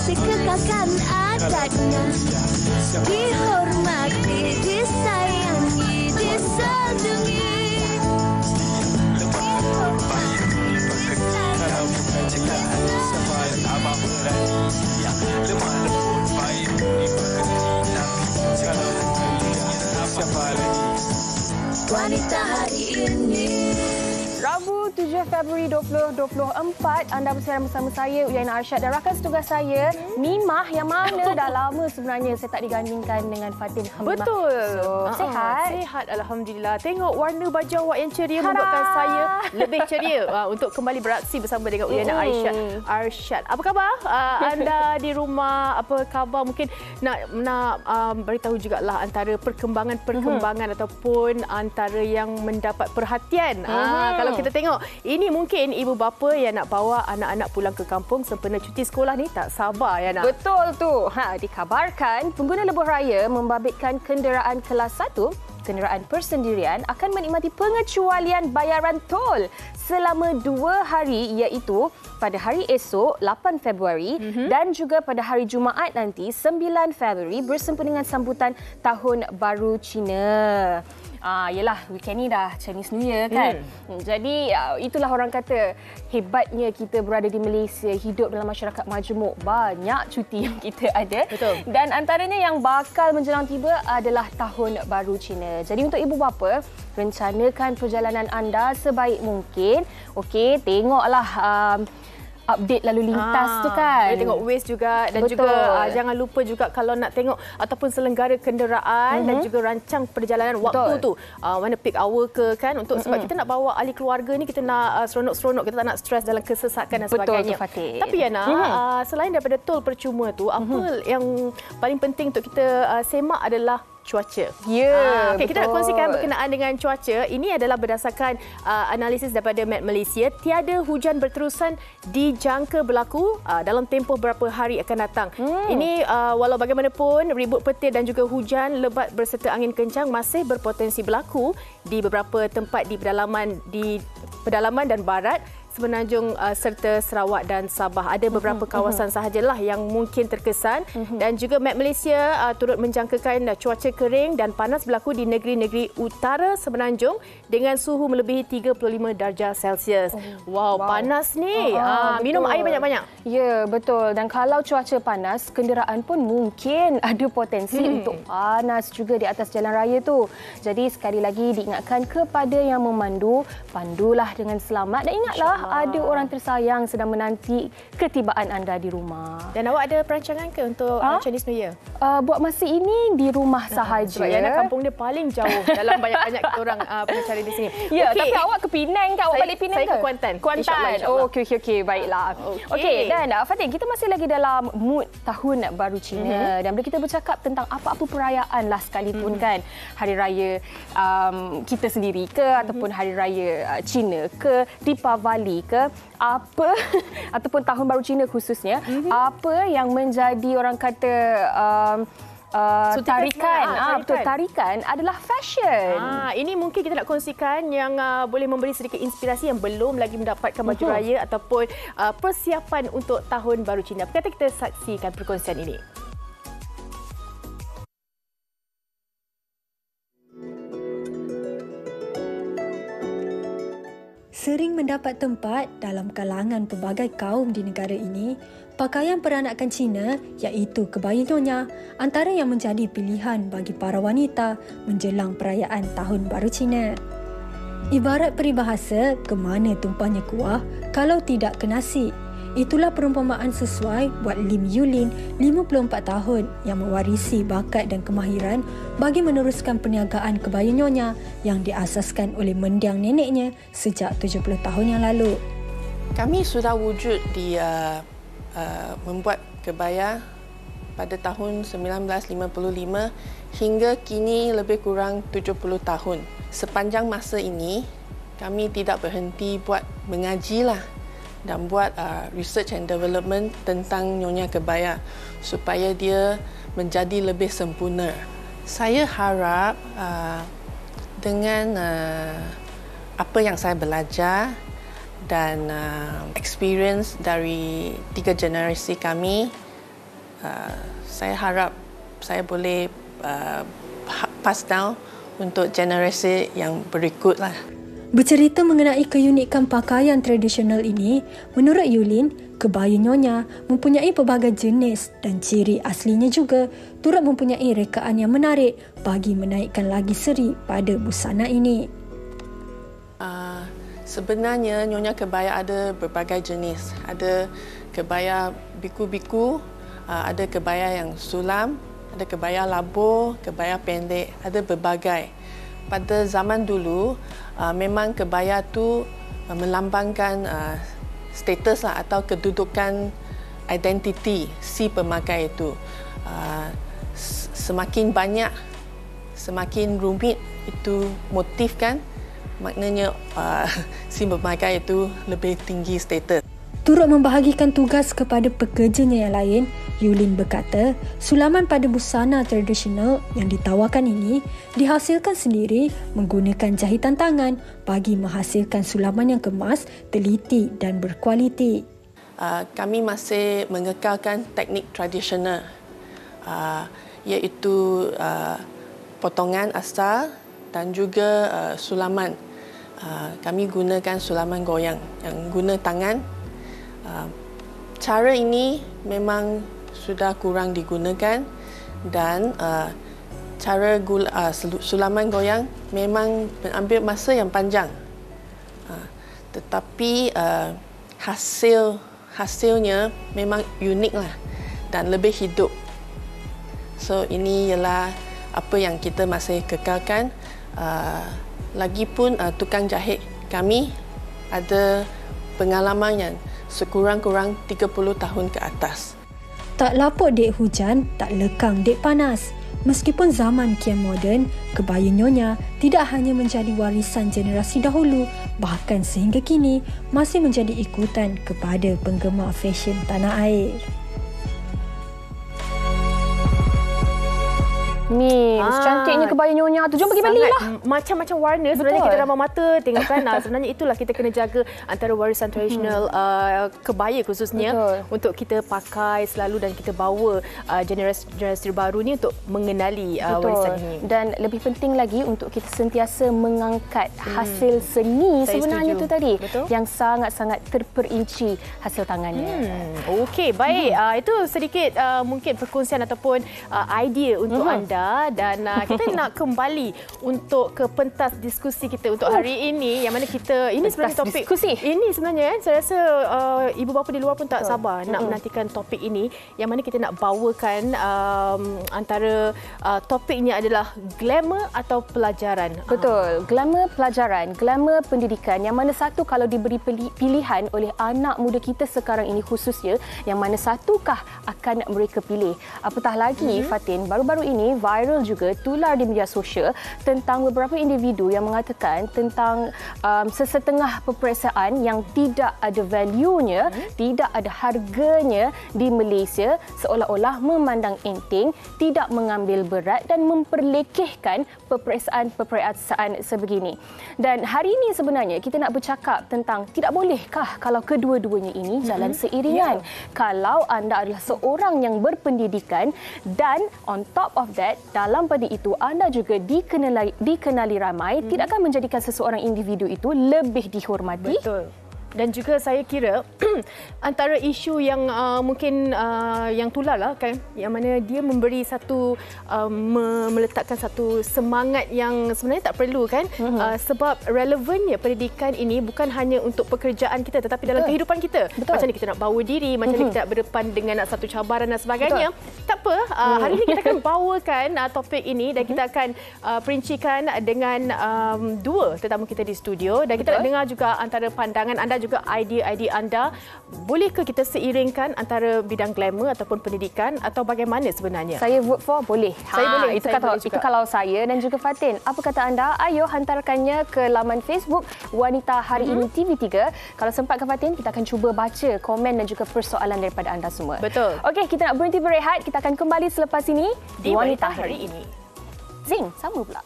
dikekangkan adatnya, dihormati, disayangi, disanjungi. Wanita hari ini. Rabu 7 Februari 2024, anda bersiaran bersama saya Uyaina Arsyad dan rakan setugas saya Mimah, yang mana dah lama sebenarnya saya tak digandingkan dengan Fatin Hamimah. Betul. Sihat? Sihat, alhamdulillah. Tengok warna baju awak yang ceria membuatkan saya lebih ceria untuk kembali beraksi bersama dengan Uyaina Arsyad. Apa khabar? Anda di rumah, apa khabar? Mungkin nak beritahu jugalah antara perkembangan ataupun antara yang mendapat perhatian. Kalau kita tengok, ini mungkin ibu bapa yang nak bawa anak-anak pulang ke kampung sempena cuti sekolah ni tak sabar ya nak. Betul tu. Dikabarkan pengguna lebuh raya membabitkan kenderaan kelas 1, kenderaan persendirian akan menikmati pengecualian bayaran tol selama 2 hari, iaitu pada hari esok 8 Februari dan juga pada hari Jumaat nanti 9 Februari bersempena dengan sambutan Tahun Baru Cina. Yelah, weekend ni dah Chinese New Year kan. Jadi itulah orang kata hebatnya kita berada di Malaysia, hidup dalam masyarakat majmuk. Banyak cuti yang kita ada. Betul. Dan antaranya yang bakal menjelang tiba adalah Tahun Baru Cina. Jadi untuk ibu bapa, rencanakan perjalanan anda sebaik mungkin. Okey, tengoklah update lalu lintas tu kan. Boleh tengok Waze juga dan Betul. juga jangan lupa juga kalau nak tengok ataupun selenggara kenderaan dan juga rancang perjalanan waktu tu. Mana peak hour ke kan, untuk sebab kita nak bawa ahli keluarga ni, kita nak seronok-seronok, kita tak nak stres dalam kesesakan dan sebagainya. Betul tu, Fatih. Tapi Yana, selain daripada tol percuma tu, apa yang paling penting untuk kita semak adalah cuaca. Okay, kita nak kongsikan berkenaan dengan cuaca. Ini adalah berdasarkan analisis daripada Met Malaysia. Tiada hujan berterusan dijangka berlaku dalam tempoh beberapa hari akan datang. Ini walau bagaimanapun, ribut petir dan juga hujan lebat berserta angin kencang masih berpotensi berlaku di beberapa tempat di pedalaman dan barat Semenanjung serta Sarawak dan Sabah. Ada beberapa kawasan sahajalah yang mungkin terkesan dan juga Met Malaysia turut menjangkakan cuaca kering dan panas berlaku di negeri-negeri utara Semenanjung dengan suhu melebihi 35 darjah Celsius. Wow, panas ni. Minum air banyak-banyak. Ya, betul. Dan kalau cuaca panas, kenderaan pun mungkin ada potensi untuk panas juga di atas jalan raya tu. Jadi sekali lagi diingatkan kepada yang memandu, pandulah dengan selamat dan ingatlah ada orang tersayang sedang menanti ketibaan anda di rumah. Dan awak ada perancangan ke untuk Chinese New Year? Buat masa ini di rumah sahaja. Sebab Yana kampung dia paling jauh dalam banyak-banyak kita orang pengacara di sini. Ya, tapi awak ke Penang ke? Awak balik Penang ke? Saya ke Kuantan. Kuantan. Oh, okey. Baiklah. Okey, dan Fatin, kita masih lagi dalam mood Tahun Baru Cina. Dan bila kita bercakap tentang apa-apa perayaan lah sekalipun kan. Hari Raya kita sendiri ke ataupun Hari Raya Cina ke, Deepavali ke, apa ataupun Tahun Baru Cina khususnya, apa yang menjadi orang kata tarikan adalah fashion. Ini mungkin kita nak kongsikan yang boleh memberi sedikit inspirasi yang belum lagi mendapatkan baju raya ataupun persiapan untuk Tahun Baru Cina. Apa kata kita saksikan perkongsian ini? Sering mendapat tempat dalam kalangan pelbagai kaum di negara ini, pakaian peranakan Cina iaitu kebaya nyonya antara yang menjadi pilihan bagi para wanita menjelang perayaan Tahun Baru Cina. Ibarat peribahasa, ke mana tumpahnya kuah kalau tidak ke nasi. Itulah perumpamaan sesuai buat Lim Yulin, 54 tahun, yang mewarisi bakat dan kemahiran bagi meneruskan perniagaan kebaya nyonya yang diasaskan oleh mendiang neneknya sejak 70 tahun yang lalu. Kami sudah wujud di membuat kebaya pada tahun 1955 hingga kini lebih kurang 70 tahun. Sepanjang masa ini, kami tidak berhenti buat mengaji dan buat research and development tentang nyonya kebaya supaya dia menjadi lebih sempurna. Saya harap dengan apa yang saya belajar dan experience dari 3 generasi kami, saya harap saya boleh pass down untuk generasi yang berikutlah. Bercerita mengenai keunikan pakaian tradisional ini, menurut Yulin, kebaya nyonya mempunyai pelbagai jenis dan ciri aslinya juga turut mempunyai rekaan yang menarik bagi menaikkan lagi seri pada busana ini. Sebenarnya nyonya kebaya ada berbagai jenis. Ada kebaya biku-biku, ada kebaya yang sulam, ada kebaya labur, kebaya pendek, ada berbagai. Pada zaman dulu, memang kebaya tu melambangkan status lah, atau kedudukan identiti si pemakai itu. Semakin banyak, semakin rumit itu motif kan, maknanya si pemakai itu lebih tinggi status. Turut membahagikan tugas kepada pekerjanya yang lain, Yulin berkata, sulaman pada busana tradisional yang ditawarkan ini dihasilkan sendiri menggunakan jahitan tangan bagi menghasilkan sulaman yang kemas, teliti dan berkualiti. Kami masih mengekalkan teknik tradisional, iaitu potongan asal dan juga sulaman. Kami gunakan sulaman goyang yang guna tangan. Cara ini memang sudah kurang digunakan dan cara sulaman goyang memang mengambil masa yang panjang. Tetapi hasilnya memang uniklah dan lebih hidup. So ini ialah apa yang kita masih kekalkan. Lagipun tukang jahit kami ada pengalaman yang sekurang-kurang 30 tahun ke atas. Tak lapuk dek hujan, tak lekang dek panas. Meskipun zaman kian moden, kebaya nyonya tidak hanya menjadi warisan generasi dahulu, bahkan sehingga kini masih menjadi ikutan kepada penggemar fashion tanah air. Min, secantiknya kebaya nyonya tu. Jom pergi belilah. Macam-macam warna sebenarnya kita dalam mata tengok kan. Sebenarnya itulah kita kena jaga antara warisan tradisional kebaya khususnya. Betul. Untuk kita pakai selalu dan kita bawa generasi baru ni untuk mengenali warisan ini. Dan lebih penting lagi untuk kita sentiasa mengangkat hasil seni sebenarnya tu tadi. Betul. Yang sangat-sangat terperinci hasil tangannya. Okey, baik. Itu sedikit mungkin perkongsian ataupun idea untuk anda. Dan kita nak kembali untuk ke pentas diskusi kita untuk hari ini, yang mana kita ini sebenarnya topik diskusi. Ini sebenarnya saya rasa ibu bapa di luar pun tak sabar nak menantikan topik ini, yang mana kita nak bawakan antara topiknya adalah glamour atau pelajaran. Betul, glamour pelajaran, glamour pendidikan, yang mana satu kalau diberi pilihan oleh anak muda kita sekarang ini khususnya, yang mana satukah akan mereka pilih. Apatah lagi Fatin, baru-baru ini viral juga tular di media sosial tentang beberapa individu yang mengatakan tentang sesetengah peperiksaan yang tidak ada value-nya, tidak ada harganya di Malaysia, seolah-olah memandang enteng, tidak mengambil berat dan memperlekehkan peperiksaan sebegini. Dan hari ini sebenarnya kita nak bercakap tentang tidak bolehkah kalau kedua-duanya ini jalan seiringan. Kalau anda adalah seorang yang berpendidikan dan on top of that, dalam pada itu anda juga dikenali ramai, tidakkah menjadikan seseorang individu itu lebih dihormati? Betul. Dan juga saya kira antara isu yang mungkin yang tular lah kan, yang mana dia memberi satu meletakkan satu semangat yang sebenarnya tak perlu kan, sebab relevannya pendidikan ini bukan hanya untuk pekerjaan kita tetapi dalam kehidupan kita. Macam mana kita nak bawa diri, macam mana kita nak berdepan dengan satu cabaran dan sebagainya. Tak apa, hari ini kita akan bawakan topik ini dan kita akan perincikan dengan dua tetamu kita di studio, dan kita nak dengar juga antara pandangan anda, juga idea-idea anda. Bolehkah kita seiringkan antara bidang glamour ataupun pendidikan, atau bagaimana sebenarnya? Saya vote for boleh. Saya boleh. Itu kalau saya dan juga Fatin. Apa kata anda? Ayo hantarkannya ke laman Facebook Wanita Hari Ini TV3. Kalau sempat ke Fatin, kita akan cuba baca komen dan juga persoalan daripada anda semua. Betul. Okey, kita nak berhenti berehat. Kita akan kembali selepas ini di Wanita Hari Ini. Zing, sama pula.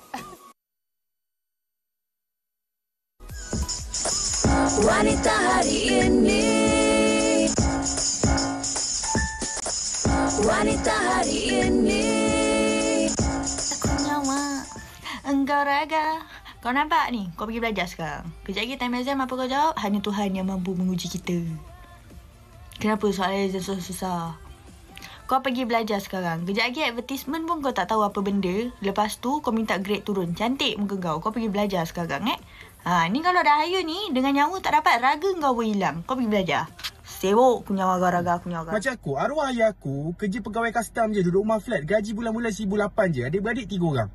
Wanita Hari Ini. wanita hari ini. Aku nyawa, engkau raga. Kau nampak ni? Kau pergi belajar sekarang. Kejap lagi time exam apa kau jawab? Hanya Tuhan yang mampu menguji kita. Kenapa soalan exam susah-susah? Kau pergi belajar sekarang. Kejap lagi advertisement pun kau tak tahu apa benda. Lepas tu kau minta grade turun. Cantik muka kau. Kau pergi belajar sekarang ni kalau dah hire ni, dengan nyawa tak dapat, raga kau pun hilang. Kau pergi belajar. Sewok aku nyawa raga aku nyawa. Macam aku, arwah ayah aku kerja pegawai custom je, duduk rumah flat, gaji bulan-bulan 1,800 je, adik-beradik 3 orang.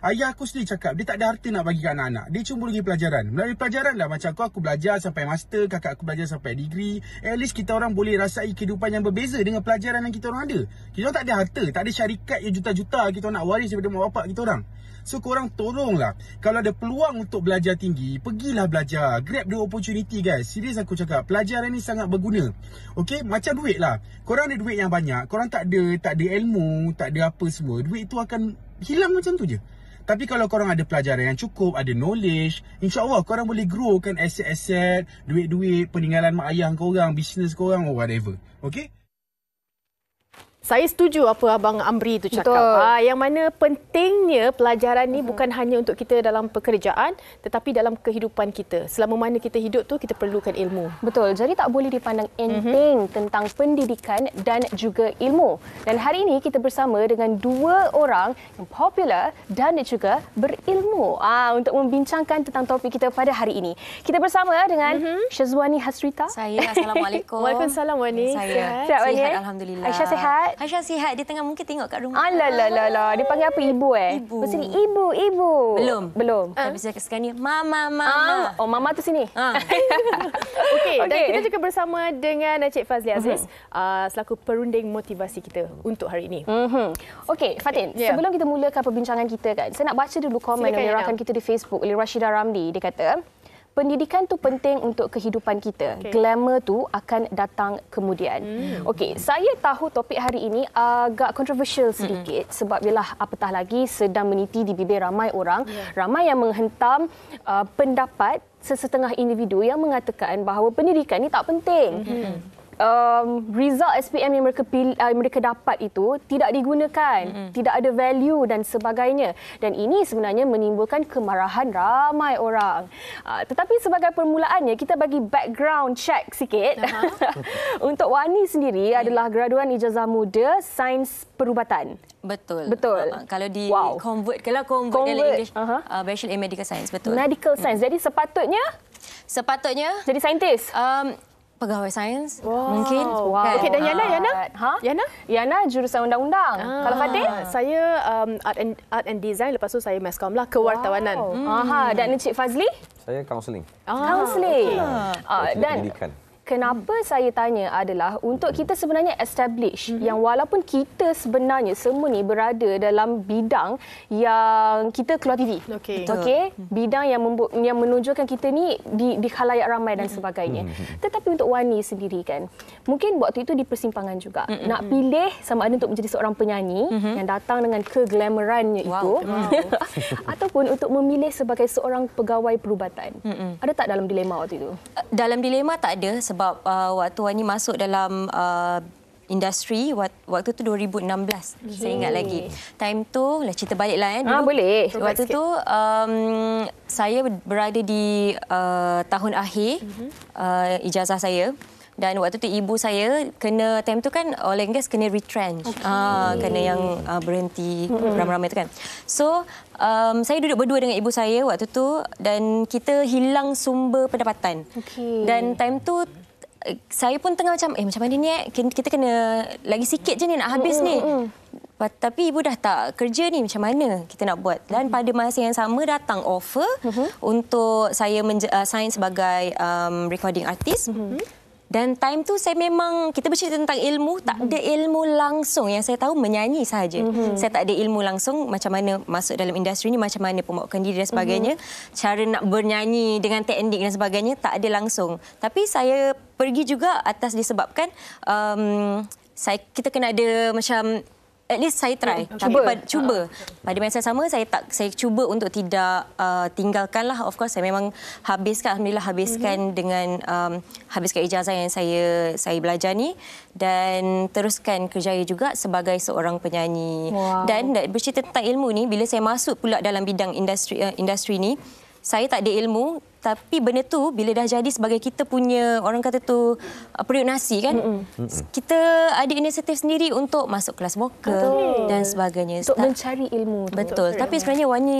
Ayah aku sendiri cakap dia tak ada harta nak bagi kat anak-anak. Dia cuma bagi pelajaran. Melalui pelajaran lah, macam aku belajar sampai master, kakak aku belajar sampai degree. At least kita orang boleh rasai kehidupan yang berbeza dengan pelajaran yang kita orang ada. Kita orang tak ada harta, tak ada syarikat yang juta-juta kita nak waris daripada mak bapak kita orang. So korang tolonglah, kalau ada peluang untuk belajar tinggi, pergilah belajar. Grab the opportunity guys. Serius aku cakap, pelajaran ni sangat berguna. Okay, macam duit lah. Korang ada duit yang banyak, korang tak ada ilmu, tak ada apa semua, duit tu akan hilang macam tu je. Tapi kalau korang ada pelajaran yang cukup, ada knowledge, insyaAllah korang boleh grow kan aset-aset, duit-duit, peninggalan mak ayah korang, bisnes korang or whatever. Okay? Saya setuju apa Abang Amri tu cakap. Yang mana pentingnya pelajaran ni bukan hanya untuk kita dalam pekerjaan, tetapi dalam kehidupan kita. Selama mana kita hidup tu, kita perlukan ilmu. Betul. Jadi tak boleh dipandang enteng tentang pendidikan dan juga ilmu. Dan hari ini kita bersama dengan 2 orang yang popular dan juga berilmu untuk membincangkan tentang topik kita pada hari ini. Kita bersama dengan Syazwani Hasrita. Saya, Assalamualaikum. Waalaikumsalam Wani. Saya sihat, Alhamdulillah. Aisyah sihat? Aisyah sihat. Dia tengah mungkin tengok kat rumah. Alah. Dia panggil apa? Ibu Ibu. Mesti ibu. Belum. Tapi saya sekarang ni, Mama. Mama tu sini. Okey, dan kita juga bersama dengan Encik Fazli Aziz selaku perunding motivasi kita untuk hari ini. Okey, Fatin, sebelum kita mulakan perbincangan kita kan, saya nak baca dulu komen yang rakan kita di Facebook oleh Rashidah Ramli. Dia kata, pendidikan tu penting untuk kehidupan kita. Glamour tu akan datang kemudian. Okey, saya tahu topik hari ini agak kontroversial sedikit sebab ialah apatah lagi sedang meniti di bibir ramai orang, ramai yang menghentam pendapat sesetengah individu yang mengatakan bahawa pendidikan ni tak penting. Result SPM yang mereka dapat itu tidak digunakan, tidak ada value dan sebagainya. Dan ini sebenarnya menimbulkan kemarahan ramai orang. Tetapi sebagai permulaannya, kita bagi background check sikit. Untuk Wani sendiri adalah graduan ijazah muda Sains Perubatan. Betul. Kalau di convert dalam English, Bachelor in Medical Science. Betul. Medical Science. Jadi sepatutnya jadi saintis. Pegawai sains mungkin. Okey, dan Yana jurusan undang-undang. Kalau Fatih? Saya art and design, lepas tu saya Mascom lah, kewartawanan. Dan Encik Fazli? Saya kaunseling. Kaunseling. Dan pendidikan. Kenapa saya tanya adalah untuk kita sebenarnya establish yang walaupun kita sebenarnya semua ni berada dalam bidang yang kita keluar TV. Okey. Bidang yang menunjukkan kita ni di khalayak ramai dan sebagainya. Tetapi untuk Wani sendiri kan, mungkin waktu itu di persimpangan juga. Nak pilih sama ada untuk menjadi seorang penyanyi yang datang dengan keglamorannya itu ataupun untuk memilih sebagai seorang pegawai perubatan. Ada tak dalam dilema waktu itu? Dalam dilema tak ada sebab waktu Wani masuk dalam industri waktu tu 2016. Saya ingat lagi. Time tu cerita baliklah dulu. Boleh. Waktu tu saya berada di tahun akhir ijazah saya. Dan waktu tu ibu saya kena, time tu kan oil and gas kena retrench. Kena yang berhenti ramai-ramai tu kan. So saya duduk berdua dengan ibu saya waktu tu dan kita hilang sumber pendapatan. Dan time tu saya pun tengah macam mana ni kita kena lagi sikit je ni nak habis ni. Tapi ibu dah tak kerja ni, macam mana kita nak buat? Dan pada masa yang sama datang offer untuk saya sign sebagai recording artist. Dan time tu saya memang, kita bercerita tentang ilmu, tak ada ilmu langsung. Yang saya tahu menyanyi sahaja. Saya tak ada ilmu langsung macam mana masuk dalam industri ni, macam mana pembawakan diri dan sebagainya. Cara nak bernyanyi dengan teknik dan sebagainya, tak ada langsung. Tapi saya pergi juga atas disebabkan kita kena ada macam at least saya try. Tapi cuba. Pada masa sama saya cuba untuk tidak tinggalkanlah. Of course saya memang alhamdulillah habiskan dengan habiskan ijazah yang saya belajar ni dan teruskan kerjaya juga sebagai seorang penyanyi. Dan bercerita tentang ilmu ni, bila saya masuk pula dalam bidang industri ni, saya tak ada ilmu, tapi benda tu bila dah jadi sebagai kita punya, orang kata tu periuk nasi kan, kita ada inisiatif sendiri untuk masuk kelas vokal dan sebagainya. Untuk mencari ilmu. Betul. Tapi sebenarnya Wani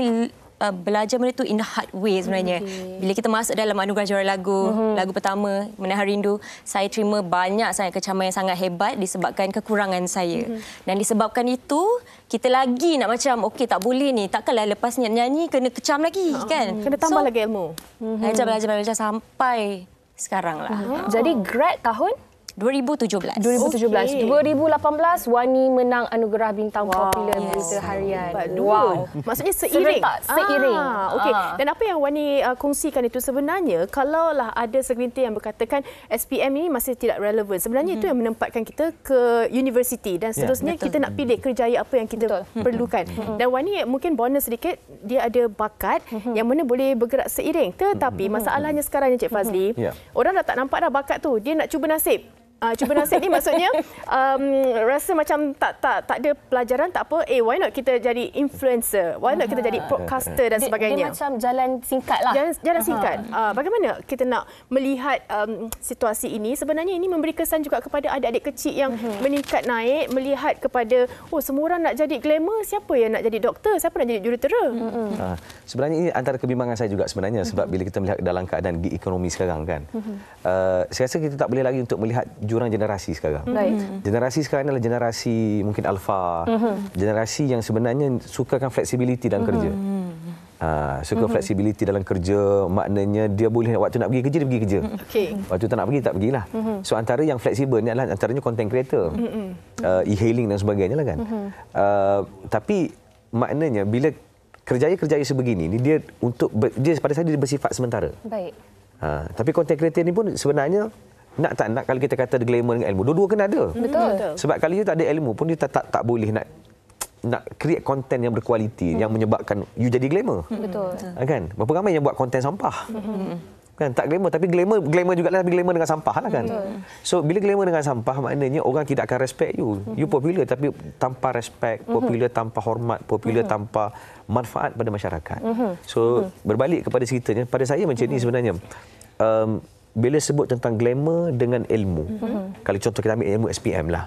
belajar benda tu in the hard way sebenarnya. Bila kita masuk dalam anugerah juara lagu, lagu pertama, Menahar Rindu, saya terima banyak sangat kecaman yang sangat hebat disebabkan kekurangan saya. Dan disebabkan itu, kita lagi nak macam, okey tak boleh ni, takkanlah lepas nyanyi kena kecam lagi kan. Kena tambah lagi ilmu. Belajar sampai sekarang lah. Jadi grad tahun? 2017. 2018 Wani menang anugerah bintang popular berita harian. Wow. Maksudnya seiring. Seiring. Okey. Dan apa yang Wani kongsikan itu sebenarnya, kalaulah ada segelintir yang berkatakan SPM ini masih tidak relevan, sebenarnya itu yang menempatkan kita ke universiti dan seterusnya kita nak pilih kerjaya apa yang kita perlukan. Dan Wani mungkin bonus sedikit, dia ada bakat yang mana boleh bergerak seiring. Tetapi masalahnya sekarang ni Cik Fazli, orang dah tak nampak dah bakat tu, dia nak cuba nasib. Cuba nasib ni maksudnya rasa macam tak ada pelajaran, tak apa, why not kita jadi influencer, why not kita jadi podcaster dan sebagainya. Dia macam jalan singkat lah. Jalan singkat. Bagaimana kita nak melihat situasi ini? Sebenarnya ini memberi kesan juga kepada adik-adik kecil yang meningkat naik, melihat kepada semua orang nak jadi glamour, siapa yang nak jadi doktor, siapa nak jadi jurutera. Sebenarnya ini antara kebimbangan saya juga sebenarnya, sebab bila kita melihat dalam keadaan gig ekonomi sekarang kan, saya rasa kita tak boleh lagi untuk melihat jurang generasi sekarang. Generasi sekarang adalah generasi mungkin alfa, generasi yang sebenarnya sukakan flexibility dalam kerja. Suka flexibility dalam kerja, maknanya dia boleh waktu nak pergi kerja, dia pergi kerja. Waktu tak nak pergi, tak pergilah. So antara yang fleksibel ni adalah antaranya content creator, e-hailing dan sebagainya lah kan. Tapi maknanya bila kerjaya-kerjaya sebegini ni, dia pada saya dia bersifat sementara. Tapi content creator ni pun sebenarnya nak tak nak, kalau kita kata glamour dengan ilmu, dua-dua kena ada. Betul. Sebab kalau dia tak ada ilmu pun, dia tak boleh nak create konten yang berkualiti yang menyebabkan you jadi glamour. Betul. Kan? Berapa ramai yang buat konten sampah? Kan, tak glamour, tapi glamour jugalah, tapi glamour dengan sampah lah kan. So bila glamour dengan sampah, maknanya orang tidak akan respect you. You popular tapi tanpa respect, popular tanpa hormat, popular tanpa manfaat pada masyarakat. So berbalik kepada ceritanya, pada saya macam ni sebenarnya. Bila sebut tentang glamour dengan ilmu, kalau contoh kita ambil ilmu SPM lah.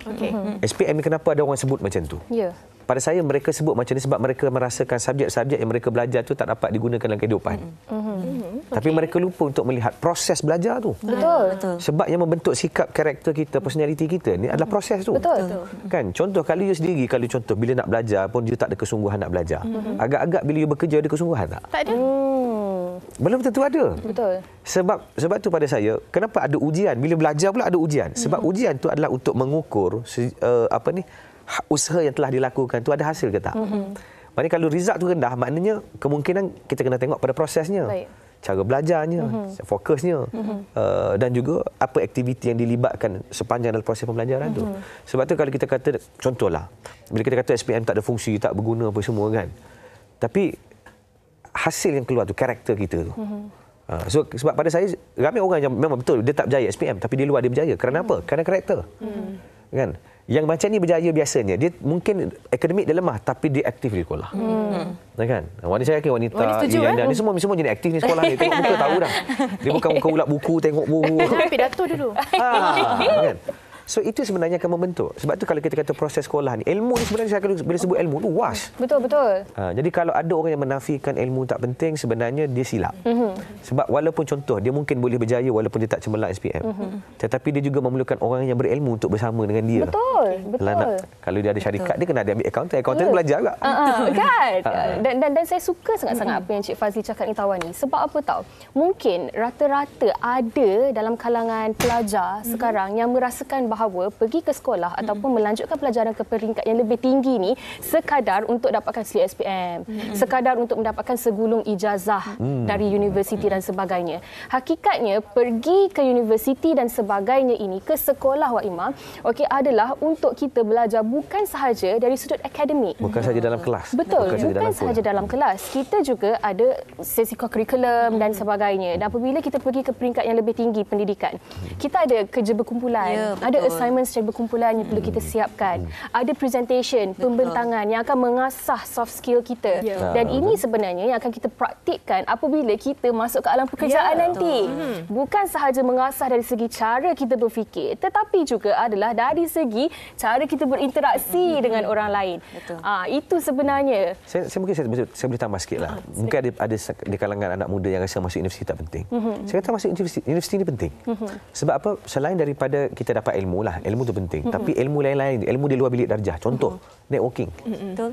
SPM ni kenapa ada orang sebut macam tu? Pada saya mereka sebut macam ni sebab mereka merasakan subjek-subjek yang mereka belajar tu tak dapat digunakan dalam kehidupan. Tapi mereka lupa untuk melihat proses belajar tu. Betul. Sebab yang membentuk sikap, karakter kita, personality kita ni adalah proses tu. Betul. Kan? Contoh kalau you sendiri, kalau contoh bila nak belajar pun you tak ada kesungguhan nak belajar. Agak-agak bila you bekerja ada kesungguhan tak? Tak ada. Belum tentu ada. Betul. Sebab tu pada saya, kenapa ada ujian? Bila belajar pula ada ujian. Sebab ujian tu adalah untuk mengukur usaha yang telah dilakukan tu ada hasil ke tak. Maknanya kalau result tu rendah, maknanya kemungkinan kita kena tengok pada prosesnya. Cara belajarnya, fokusnya, dan juga apa aktiviti yang dilibatkan sepanjang dalam proses pembelajaran tu. Sebab tu kalau kita kata, contohlah, bila kita kata SPM tak ada fungsi, tak berguna apa semua kan. Tapi hasil yang keluar tu, karakter kita tu. So sebab pada saya, ramai orang yang memang betul dia tak berjaya SPM, tapi di luar dia berjaya. Kerana apa? Kerana karakter. Kan? Yang macam ni berjaya biasanya, dia mungkin akademik dia lemah, tapi dia aktif di sekolah. Kan? Saya yakin wanita ni semua jenis aktif di sekolah ni. Tengok muka tahu dah. Dia bukan muka ulat buku, tengok buku. Pidato dulu. Kan? So itu sebenarnya akan membentuk. Sebab tu kalau kita kata proses sekolah ni, ilmu ni sebenarnya saya bila sebut ilmu tu luas. Betul. Jadi kalau ada orang yang menafikan ilmu tak penting, sebenarnya dia silap. Sebab walaupun contoh dia mungkin boleh berjaya walaupun dia tak cemerlang SPM. Tetapi dia juga memerlukan orang yang berilmu untuk bersama dengan dia. Betul. Kalau dia ada syarikat, dia kena ada ambil akauntan. Akauntan belajar juga. Kan? Dan saya suka sangat-sangat apa yang Cik Fazli cakap ni, Tawani. Sebab apa tahu? Mungkin rata-rata ada dalam kalangan pelajar sekarang yang merasakan bahawa bahawa pergi ke sekolah ataupun melanjutkan pelajaran ke peringkat yang lebih tinggi ni sekadar untuk dapatkan slip SPM, sekadar untuk mendapatkan segulung ijazah dari universiti dan sebagainya. Hakikatnya pergi ke universiti dan sebagainya ini, ke sekolah Wak Imam, okey, adalah untuk kita belajar bukan sahaja dari sudut akademik. Bukan sahaja dalam kelas. Betul, bukan sahaja dalam kelas. Kita juga ada sesi kurikulum dan sebagainya. Dan apabila kita pergi ke peringkat yang lebih tinggi pendidikan, kita ada kerja berkumpulan, ada assignment secara berkumpulan yang perlu kita siapkan, ada presentation, pembentangan yang akan mengasah soft skill kita. Dan ini sebenarnya yang akan kita praktikkan apabila kita masuk ke alam pekerjaan nanti. Bukan sahaja mengasah dari segi cara kita berfikir, tetapi juga adalah dari segi cara kita berinteraksi dengan orang lain. Itu sebenarnya. Saya mungkin saya boleh tambah sikitlah. Mungkin ada di kalangan anak muda yang rasa masuk universiti tak penting. Saya kata masuk universiti ini penting. Sebab apa? Selain daripada kita dapat ilmu lah, ilmu tu penting. Tapi ilmu lain-lain, ilmu di luar bilik darjah. Contoh, networking. Betul.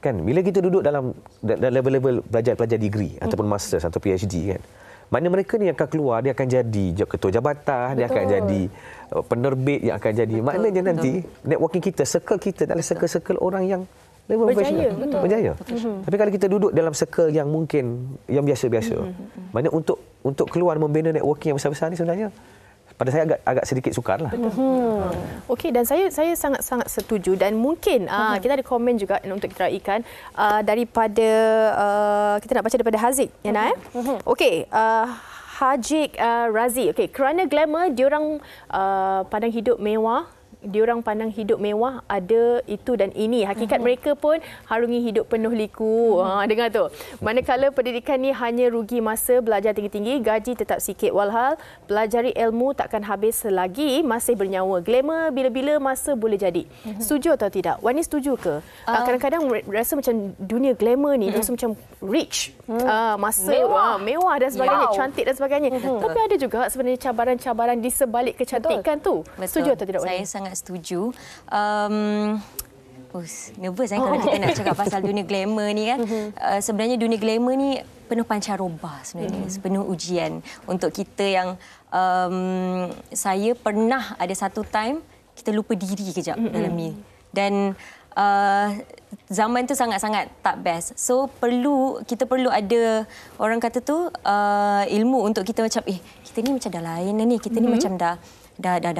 Kan bila kita duduk dalam level-level pelajar degree ataupun masters atau PhD kan. Mana mereka ni yang akan keluar, dia akan jadi ketua jabatan, dia akan jadi penerbit yang akan jadi. Maknanya nanti networking kita, circle kita adalah circle-circle orang yang berjaya. Tapi kalau kita duduk dalam circle yang mungkin yang biasa-biasa, maknanya untuk keluar membina networking yang besar-besar ni sebenarnya pada saya agak sedikit sukarlah. Okey, dan saya sangat setuju, dan mungkin kita ada komen juga untuk kita raikan daripada kita nak baca daripada Haziq ya nak Okey, Haziq Razi. Okey, kerana glamour diorang pandang hidup mewah, diorang pandang hidup mewah ada itu dan ini. Hakikat mereka pun harungi hidup penuh liku. Dengar tu. Manakala pendidikan ni hanya rugi masa, belajar tinggi-tinggi, gaji tetap sikit. Walhal pelajari ilmu takkan habis selagi masih bernyawa. Glamour bila-bila masa boleh jadi. Setuju atau tidak? Wani setuju ke? Kadang-kadang rasa macam dunia glamour ni rasa macam rich. Masa mewah dan sebagainya, cantik dan sebagainya. Tapi ada juga sebenarnya cabaran-cabaran di sebalik kecantikan tu. Setuju atau tidak, Wani? Saya sangat setuju. Nervous kalau kita nak cakap pasal dunia glamour ni kan. Sebenarnya dunia glamour ni penuh pancaroba sebenarnya, penuh ujian untuk kita yang saya pernah ada satu time kita lupa diri kejap dalam ni. Dan zaman tu sangat-sangat tak best. So kita perlu ada, orang kata tu ilmu untuk kita macam kita ni macam dah lain dah ni, kita ni macam dah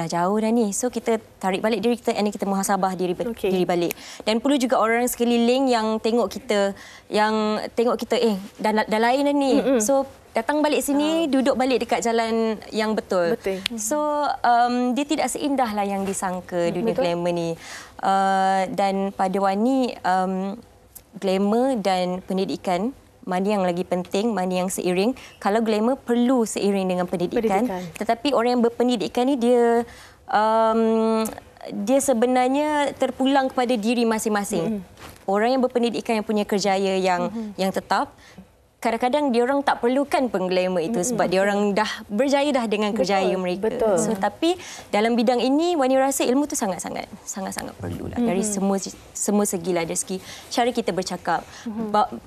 jauh dah ni. So kita tarik balik diri kita, and kita muhasabah diri balik. Dan perlu juga orang sekeliling yang tengok kita dah lain dah ni. So datang balik sini, duduk balik dekat jalan yang betul. So dia tidak seindah lah yang disangka dunia glamour ni. Dan pada Wani, glamour dan pendidikan, mana yang lagi penting, mana yang seiring. Kalau glamour perlu seiring dengan pendidikan. Tetapi orang yang berpendidikan ni dia sebenarnya terpulang kepada diri masing-masing. Orang yang berpendidikan yang punya kerjaya yang tetap, kadang-kadang diorang tak perlukan pengglamour itu sebab diorang dah berjaya dah dengan kerjaya mereka. So, tapi dalam bidang ini, Wani rasa ilmu tu sangat-sangat perlulah. Dari semua segilah, dari segi cara kita bercakap,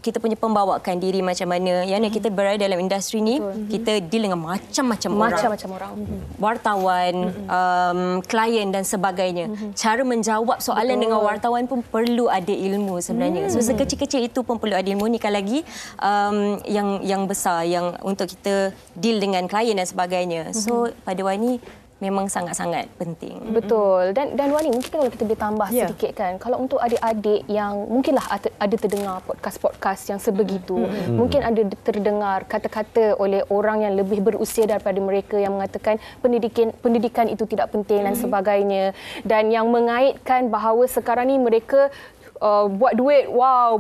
kita punya pembawakan diri macam mana. Yang kita berada dalam industri ni, kita deal dengan macam-macam orang. Wartawan, klien dan sebagainya. Cara menjawab soalan dengan wartawan pun perlu ada ilmu sebenarnya. So sekecil-kecil itu pun perlu ada ilmu. Nikah lagi yang besar yang untuk kita deal dengan klien dan sebagainya. So pada Wani memang sangat-sangat penting. Betul. Dan Wani, mungkin kalau kita boleh tambah sedikit kan, kalau untuk adik-adik yang mungkinlah ada terdengar podcast-podcast yang sebegitu, mungkin ada terdengar kata-kata oleh orang yang lebih berusia daripada mereka yang mengatakan pendidikan itu tidak penting dan sebagainya, dan yang mengaitkan bahawa sekarang ni mereka buat duit,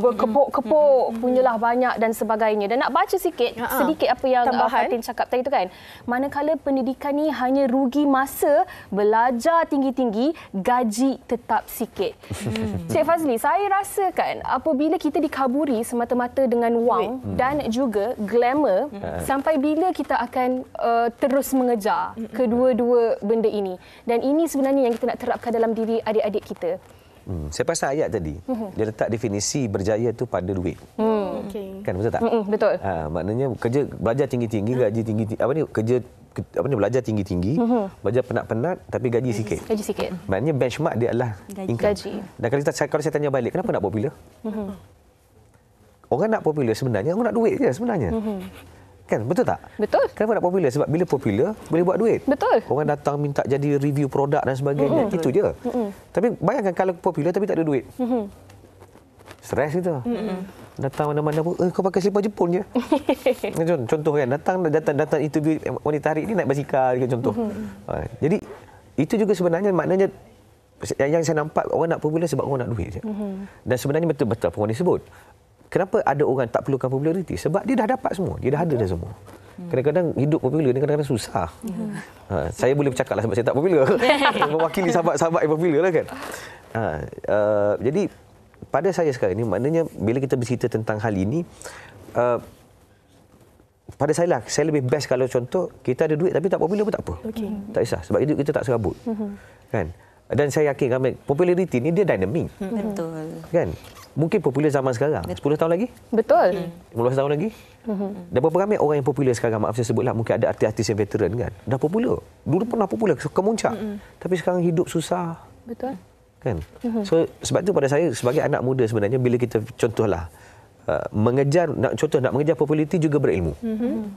berkepuk-kepuk, punyalah banyak dan sebagainya. Dan nak baca sedikit apa yang Fatin cakap tadi tu kan. Manakala pendidikan ni hanya rugi masa, belajar tinggi-tinggi, gaji tetap sikit. Cik Fazli, saya rasa kan apabila kita dikaburi semata-mata dengan wang dan juga glamour, sampai bila kita akan terus mengejar kedua-dua benda ini. Dan ini sebenarnya yang kita nak terapkan dalam diri adik-adik kita. Saya pasal ayat tadi, dia letak definisi berjaya tu pada duit. Kan betul tak? Betul. Maknanya belajar tinggi-tinggi, gaji tinggi, kerja belajar tinggi-tinggi, belajar penat-penat tapi gaji sikit. Gaji sikit. Maknanya benchmark dia adalah income. Gaji. Dan kalau saya tanya balik, kenapa nak popular? Orang nak popular sebenarnya, orang nak duit je sebenarnya. Kan, betul tak? Betul. Kenapa nak popular? Sebab bila popular, boleh buat duit. Betul. Orang datang minta jadi review produk dan sebagainya. Itu je. Tapi bayangkan kalau popular tapi tak ada duit. Stres itu. Datang mana-mana pun, kau pakai selipar Jepun je. Contoh kan, datang interview wanita hari ini naik basikal contoh. Jadi itu juga sebenarnya maknanya yang saya nampak orang nak popular sebab orang nak duit je. Dan sebenarnya betul-betul apa orang disebut. Kenapa ada orang tak perlukan populariti? Sebab dia dah dapat semua. Dia dah ada dah semua. Kadang-kadang hidup popular ni kadang-kadang susah. Saya boleh bercakap lah sebab saya tak popular. Mewakili sahabat-sahabat yang popular lah kan. Jadi pada saya sekarang ni, maknanya bila kita bercerita tentang hal ini, pada saya lah, saya lebih best kalau contoh kita ada duit tapi tak popular pun tak apa. Tak kisah. Sebab hidup kita tak serabut. Kan? Dan saya yakin ramai populariti ni dia dynamic. Betul. Kan? Mungkin popular zaman sekarang. 10 tahun lagi? Betul. 15 tahun lagi? Dan berapa ramai orang yang popular sekarang, maaf saya sebutlah, mungkin ada artis-artis yang veteran kan. Dah popular. Dulu pernah popular, kemuncak. Tapi sekarang hidup susah. Betul. Kan? So, sebab itu pada saya, sebagai anak muda sebenarnya, bila kita contohlah, nak mengejar populariti juga berilmu.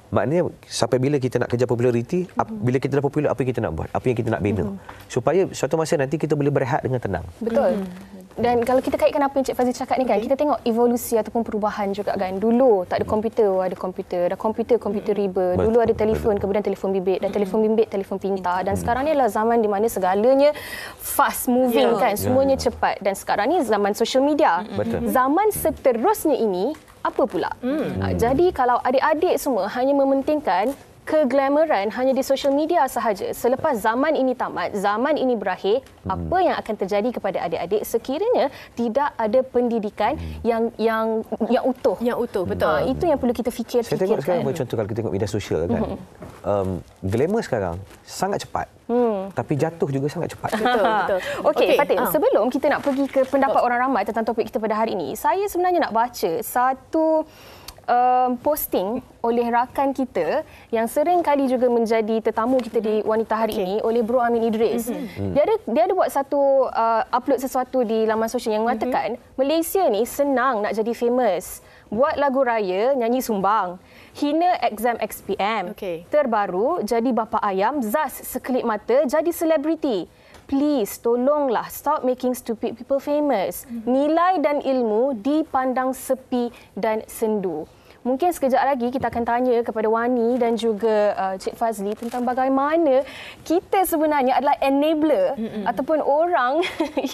Maknanya sampai bila kita nak kejar populariti, bila kita dah popular, apa yang kita nak buat, apa yang kita nak bina, supaya suatu masa nanti kita boleh berehat dengan tenang. Betul. Dan kalau kita kaitkan apa yang Cik Fazli cakap ni kan, kita tengok evolusi ataupun perubahan juga kan. Dulu tak ada komputer, ada komputer. Dah komputer riba. Dulu ada telefon, kemudian telefon bimbit. Dan telefon bimbit, telefon pintar. Dan sekarang ni adalah zaman di mana segalanya fast moving kan. Semuanya cepat. Dan sekarang ni zaman social media. Zaman seterusnya ini, apa pula? Jadi kalau adik-adik semua hanya mementingkan keglamoran hanya di social media sahaja, selepas zaman ini tamat, zaman ini berakhir, apa yang akan terjadi kepada adik-adik sekiranya tidak ada pendidikan yang utuh. Yang utuh, betul. Itu yang perlu kita fikirkan. Saya tengok sekarang contoh kalau kita tengok media sosial kan. Glamour sekarang sangat cepat. Tapi jatuh juga sangat cepat. Betul. Okey, Fatin, sebelum kita nak pergi ke pendapat orang ramai tentang topik kita pada hari ini, saya sebenarnya nak baca satu posting oleh rakan kita yang sering kali juga menjadi tetamu kita di Wanita Hari ini, oleh Bro Amin Idris. Dia ada buat satu upload sesuatu di laman sosial yang mengatakan Malaysia ni senang nak jadi famous. Buat lagu raya, nyanyi sumbang. Hina exam XPM. Terbaru, jadi bapa ayam, zas sekelip mata, jadi selebriti. Please, tolonglah stop making stupid people famous. Nilai dan ilmu dipandang sepi dan sendu. Mungkin sekejap lagi kita akan tanya kepada Wani dan juga Cik Fazli tentang bagaimana kita sebenarnya adalah enabler ataupun orang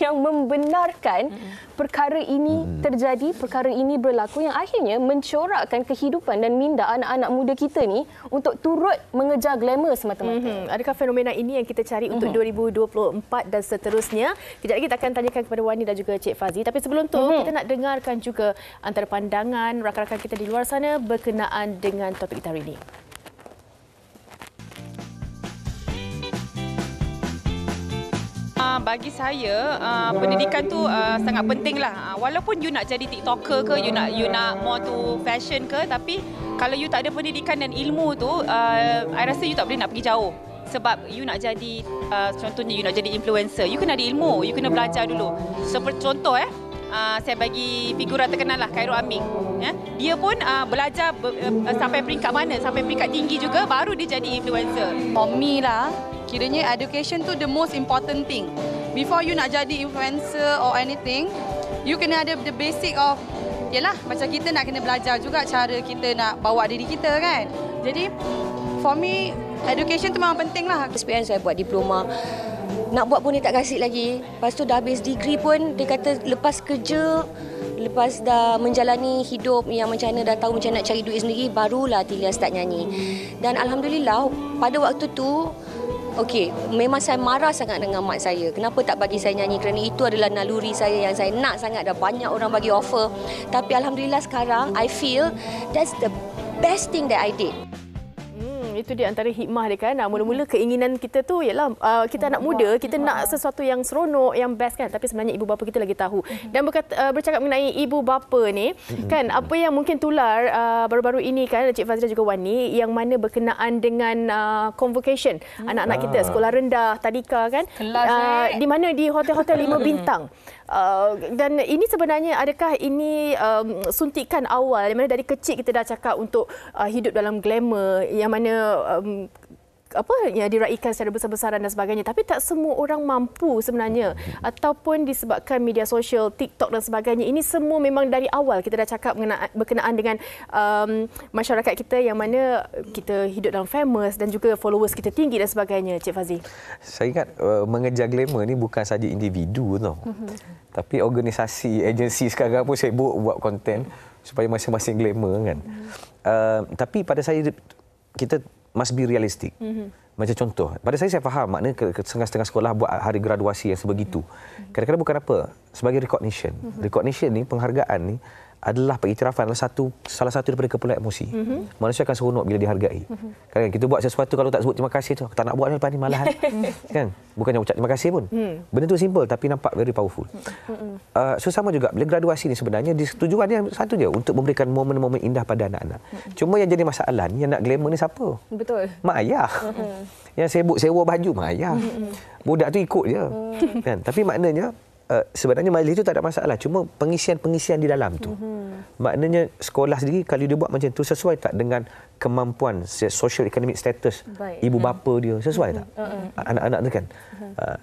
yang membenarkan perkara ini terjadi, perkara ini berlaku yang akhirnya mencorakkan kehidupan dan minda anak-anak muda kita ni untuk turut mengejar glamour semata-mata. Adakah fenomena ini yang kita cari untuk 2024 dan seterusnya? Kejap lagi kita akan tanyakan kepada Wani dan juga Cik Fazli. Tapi sebelum tu, kita nak dengarkan juga antara pandangan rakan-rakan kita di luar sana berkenaan dengan topik kita hari ini. Bagi saya, pendidikan tu sangat penting lah. Walaupun you nak jadi TikToker ke, you nak more to fashion ke, tapi kalau you tak ada pendidikan dan ilmu tu, I rasa you tak boleh nak pergi jauh. Sebab you nak jadi, contohnya you nak jadi influencer, you kena ada ilmu, you kena belajar dulu. Seperti contoh saya bagi figura terkenal lah, Khairul Aming. Dia pun belajar sampai peringkat mana, sampai peringkat tinggi juga, baru dia jadi influencer. For me lah, kiranya education tu the most important thing. Before you nak jadi influencer or anything, you kena ada the basic of, yelah macam kita nak kena belajar juga cara kita nak bawa diri kita kan. Jadi for me, education tu memang penting lah. SPM saya buat diploma. Nak buat pun dia tak kasih lagi. Lepas tu dah habis degree pun dia kata lepas kerja, lepas dah menjalani hidup yang macam mana, dah tahu macam nak cari duit sendiri, barulah Tilia start nyanyi. Dan Alhamdulillah pada waktu tu, memang saya marah sangat dengan mak saya. Kenapa tak bagi saya nyanyi? Kerana itu adalah naluri saya yang saya nak sangat. Dah banyak orang bagi offer. Tapi Alhamdulillah sekarang I feel that's the best thing that I did. Itu dia antara hikmah dia kan. Mula-mula keinginan kita tu ialah kita anak muda, kita nak sesuatu yang seronok, yang best kan. Tapi sebenarnya ibu bapa kita lagi tahu. Dan bercakap mengenai ibu bapa ni, kan apa yang mungkin tular baru-baru ini kan Cik Fazira juga Wani, yang mana berkenaan dengan convocation anak-anak kita sekolah rendah, tadika kan. Di mana di hotel-hotel 5 bintang. Dan ini sebenarnya adakah ini suntikan awal yang mana dari kecil kita dah cakap untuk hidup dalam glamour yang mana diraikan secara besar-besaran dan sebagainya, tapi tak semua orang mampu sebenarnya, ataupun disebabkan media sosial, TikTok dan sebagainya. Ini semua memang dari awal kita dah cakap berkenaan dengan masyarakat kita yang mana kita hidup dalam famous dan juga followers kita tinggi dan sebagainya. Cik Fazi, saya ingat mengejar glamour ni bukan saja individu tau. Tapi organisasi, agensi sekarang pun sibuk buat konten supaya masing-masing glamour kan. Tapi pada saya kita must be realistic. Macam contoh, pada saya faham makna setengah-setengah sekolah buat hari graduasi yang sebegitu. Kadang-kadang bukan apa, sebagai recognition. Recognition ni, penghargaan ni adalah pengiktirafan, salah satu daripada kepulauan emosi. Manusia akan seronok bila dihargai. Kan kita buat sesuatu kalau tak sebut terima kasih tu, tak nak buat lepas ni malahan. Kan? Bukannya ucap terima kasih pun. Benda tu simple tapi nampak very powerful. So sama juga bila graduasi ni sebenarnya tujuannya satu je, untuk memberikan momen-momen indah pada anak-anak. Cuma yang jadi masalah ni, yang nak glamour ni siapa? Betul. Mak ayah. Yang sibuk sewa baju mak ayah. Budak tu ikut je. Kan? Tapi maknanya sebenarnya majlis itu tak ada masalah, cuma pengisian-pengisian di dalam tu. Maknanya sekolah sendiri kalau dia buat macam tu, sesuai tak dengan kemampuan social economic status ibu bapa dia, sesuai tak anak-anak tu kan.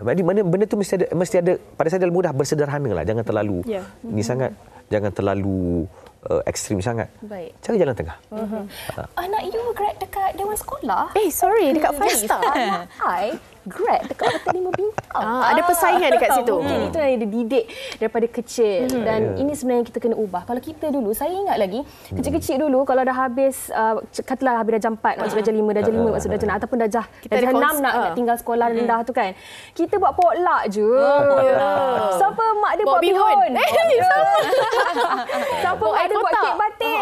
Jadi benda tu mesti ada pada saya mudah bersederhana lah, jangan terlalu ni sangat, jangan terlalu ekstrim sangat. Cari jalan tengah. Anak you grad dekat Dewan Sekolah? Sorry, dekat Five-Star. Anak I grad dekat Hotel 5 Bintang. Ada persaingan dekat situ. Mungkin itu yang dididik daripada kecil. Dan ini sebenarnya kita kena ubah. Kalau kita dulu, saya ingat lagi, kecil-kecil dulu kalau dah habis, katalah habis darjah 4, masuk darjah 5, darjah 5 masuk darjah 6, ataupun darjah 6 nak tinggal sekolah rendah tu kan. Kita buat potluck je. Siapa mak dia buat bihun. Siapa mak dia buat kek batik.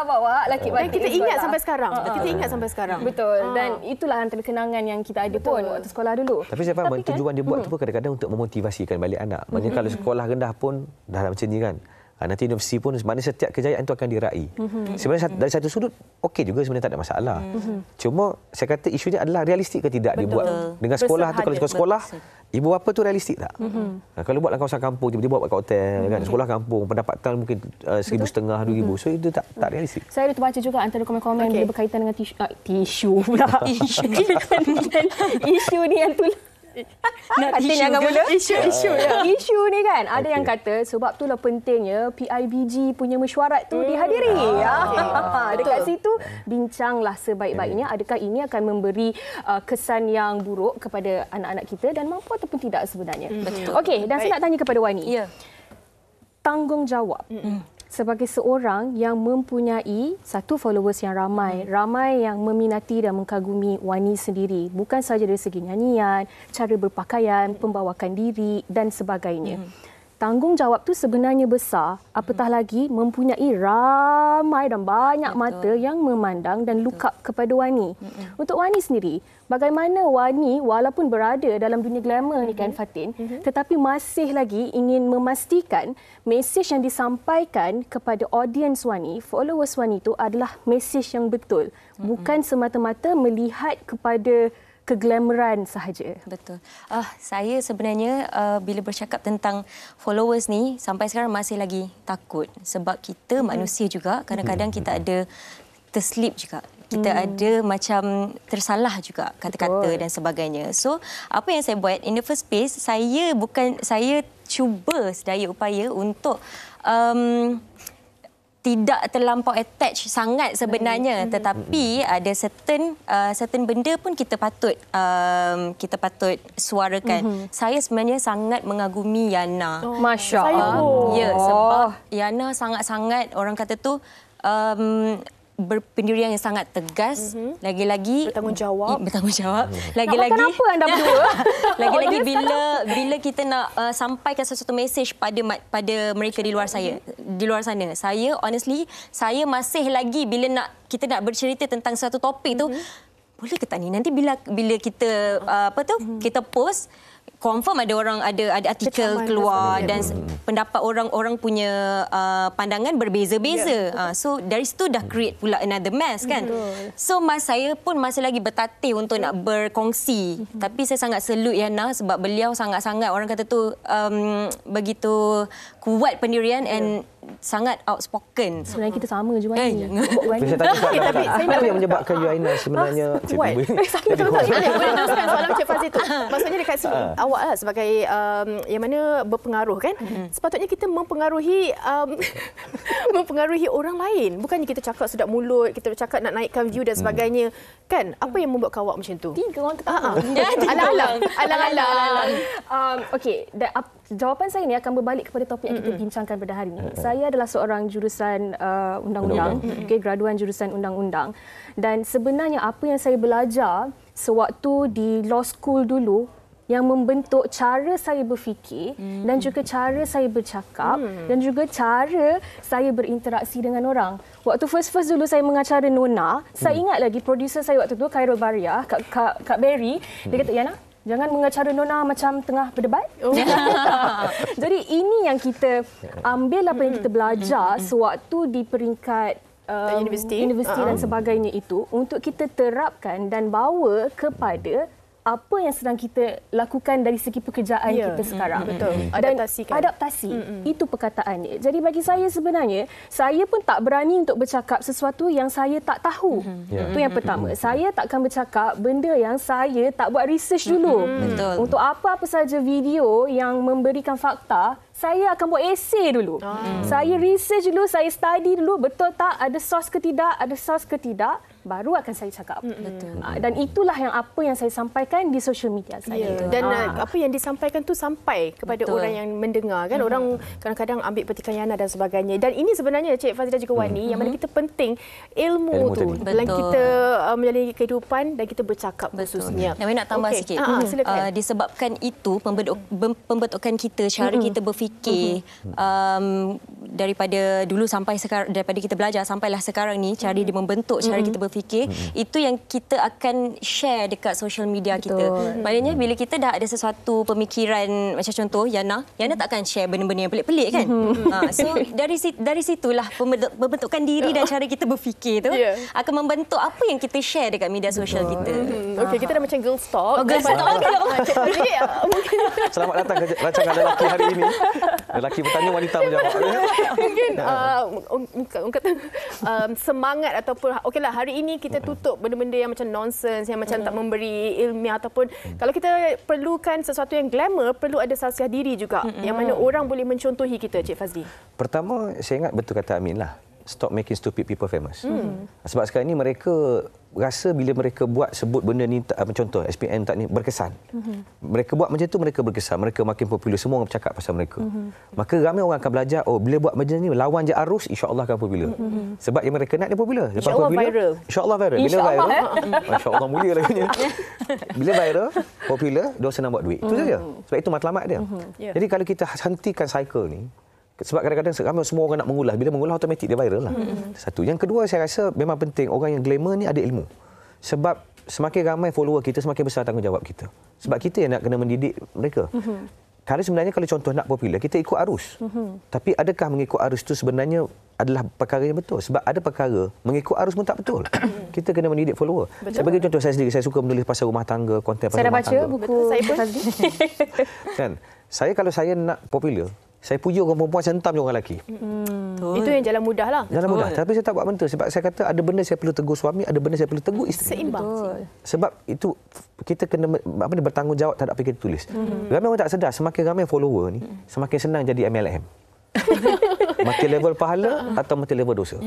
Bawa lah kek batik. Kita ingat sampai sekarang. Kita ingat sampai sekarang. Betul. Dan itulah antara kenangan yang kita ada pun waktu sekolah dulu. Tapi saya faham tujuan dia buat tu pun kadang-kadang untuk memotivasikan balik anak. Maksudnya kalau sekolah rendah pun dah macam ni kan. Nanti universiti pun maknanya setiap kejayaan tu akan diraih. Sebenarnya dari satu sudut okey juga, sebenarnya tak ada masalah. Cuma saya kata isunya adalah realistik ke tidak dia buat dengan sekolah tu. Kalau sekolah ibu bapa tu realistik tak? Kalau buat dalam kawasan kampung, tiba-tiba buat kat hotel kan, sekolah kampung, pendapatan mungkin 1,500, 2,000. So itu tak realistik. Saya ada terbaca juga antara komen-komen bila berkaitan dengan tisu pula. Isu ni yang tu. Isu ni kan ada yang kata sebab itulah pentingnya PIBG punya mesyuarat tu dihadiri. Dekat situ bincanglah sebaik-baiknya, adakah ini akan memberi kesan yang buruk kepada anak-anak kita dan mampu ataupun tidak sebenarnya. Okey, dan saya nak tanya kepada Wani. Tanggungjawab sebagai seorang yang mempunyai satu followers yang ramai yang meminati dan mengkagumi Wani sendiri, bukan sahaja dari segi nyanyian, cara berpakaian, pembawakan diri dan sebagainya. Tanggungjawab tu sebenarnya besar, apatah lagi mempunyai ramai dan banyak mata yang memandang dan look up kepada Wani. Untuk Wani sendiri, bagaimana Wani walaupun berada dalam dunia glamour ni kan Fatin, tetapi masih lagi ingin memastikan mesej yang disampaikan kepada audiens Wani, followers Wani itu adalah mesej yang betul, bukan semata-mata melihat kepada keglamoran sahaja. Betul. Saya sebenarnya bila bercakap tentang followers ni sampai sekarang masih lagi takut sebab kita manusia juga, kadang-kadang kita ada terslip juga. Kita ada macam tersalah juga kata-kata dan sebagainya. So, apa yang saya buat in the first place, saya cuba sedaya upaya untuk tidak terlampau attach sangat sebenarnya, tetapi ada certain benda pun kita patut suarakan. Saya sebenarnya sangat mengagumi Yana. Masya-Allah. Ya, sebab Yana sangat-sangat orang kata tu berpendirian yang sangat tegas, lagi-lagi bertanggungjawab. Lagi-lagi kenapa anda berdua? Lagi-lagi bila kita nak sampaikan sesuatu mesej pada mereka di luar sana. Saya honestly, saya masih lagi bila kita nak bercerita tentang satu topik tu, boleh ke tak ni? Nanti bila kita kita post, confirm ada orang ada artikel keluar dan pendapat orang punya pandangan berbeza-beza. So dari situ dah create pula another mess kan. So saya pun masih lagi bertatih untuk nak berkongsi. Tapi saya sangat salute Yana sebab beliau sangat-sangat orang kata tu begitu kuat pendirian and sangat outspoken. Sebenarnya kita sama je Wan. Saya tanya apa yang menyebabkan Yuaina sebenarnya Saya betul. Boleh teruskan soalan Cik Fazli tu. Maksudnya dekat awak lah sebagai yang mana berpengaruh kan. Sepatutnya kita mempengaruhi orang lain. Bukannya kita cakap sedap mulut, kita cakap nak naikkan view dan sebagainya. Kan? Apa yang membuat awak macam tu? 3 orang ketawa. Alang-alang. Okey, jawapan saya ni akan berbalik kepada topik yang kita bincangkan pada hari ini. Saya adalah seorang jurusan undang-undang, graduan jurusan undang-undang. Dan sebenarnya apa yang saya belajar sewaktu di law school dulu yang membentuk cara saya berfikir dan juga cara saya bercakap dan juga cara saya berinteraksi dengan orang. Waktu first dulu saya mengacara Nona, saya ingat lagi producer saya waktu tu, Khairul Bariah, Kak Berry, dia kata, Yana, jangan mengacara Nona macam tengah berdebat. Jadi ini yang kita ambil apa yang kita belajar sewaktu di peringkat universiti dan sebagainya itu untuk kita terapkan dan bawa kepada apa yang sedang kita lakukan dari segi pekerjaan kita sekarang. Betul. Adaptasi. Itu perkataannya. Jadi bagi saya sebenarnya, saya pun tak berani untuk bercakap sesuatu yang saya tak tahu. Itu yang pertama. Saya takkan bercakap benda yang saya tak buat research dulu. Untuk apa-apa saja video yang memberikan fakta, saya akan buat esei dulu. Saya research dulu, saya study dulu, betul tak, ada source ke tidak, baru akan saya cakap. Dan itulah apa yang saya sampaikan di social media saya. Dan apa yang disampaikan tu sampai kepada orang yang mendengar kan. Orang kadang-kadang ambil petikan Yana dan sebagainya. Dan ini sebenarnya Cik Fazli dan juga Wani yang mana kita penting ilmu tu dalam kita menjalani kehidupan dan kita bercakap khususnya. Dan nak tambah sikit. Disebabkan itu pembentukan kita, cara kita berfikir daripada dulu sampai sekarang, daripada kita belajar sampailah sekarang ni, cara dia membentuk cara kita berfikir, itu yang kita akan share dekat social media kita. Maknanya bila kita dah ada sesuatu pemikiran, macam contoh Yana tak akan share benda-benda yang pelik-pelik kan. So dari situlah pembentukan diri dan cara kita berfikir tu akan membentuk apa yang kita share dekat media sosial kita. Okey, kita dah macam girls talk. Selamat datang ke rancangan lelaki hari ini. Lelaki bertanya, wanita menjawab. Mungkin kata semangat ataupun okeylah hari ini kita tutup benda-benda yang macam nonsense, yang macam tak memberi ilmiah ataupun kalau kita perlukan sesuatu yang glamour, perlu ada sasiah diri juga yang mana orang boleh mencontohi kita, Cik Fazli. Pertama, saya ingat betul kata Amin lah. Stop making stupid people famous. Sebab sekarang ni mereka rasa bila mereka sebut benda ni, contoh SPM tak ni berkesan. Mereka buat macam tu, mereka berkesan, mereka makin popular, semua orang bercakap pasal mereka. Maka ramai orang akan belajar, bila buat macam ni lawan je arus, insya-Allah akan popular. Sebab yang mereka nak dia popular. Insya-Allah viral. Insya-Allah viral. Bila viral, masya-Allah mulia lagi. Bila viral, popular, dia senang buat duit. Itu saja. Sebab itu matlamat dia. Jadi kalau kita hentikan cycle ni, sebab kadang-kadang semua orang nak mengulas. Bila mengulas, automatik dia viral lah. Satu. Yang kedua, saya rasa memang penting orang yang glamour ni ada ilmu. Sebab semakin ramai follower kita, semakin besar tanggungjawab kita. Sebab kita yang nak kena mendidik mereka. Kerana sebenarnya kalau contoh nak popular, kita ikut arus. Tapi adakah mengikut arus itu sebenarnya adalah perkara yang betul? Sebab ada perkara mengikut arus pun tak betul. Kita kena mendidik follower. Saya bagi contoh saya sendiri, saya suka menulis pasal rumah tangga, konten pasal rumah tangga. Saya dah baca buku saya pun. Kan? Kalau saya nak popular, saya puji orang perempuan, saya hentam je orang lelaki. Itu yang jalan mudah lah. Jalan mudah. Tapi saya tak buat benda. Sebab saya kata ada benda saya perlu tegur suami, ada benda saya perlu tegur isteri. Seimbang. Sebab itu kita kena bertanggungjawab terhadap apa yang kita tulis. Ramai orang tak sedar, semakin ramai follower ni, semakin senang jadi MLM. Makin level pahala atau makin level dosa.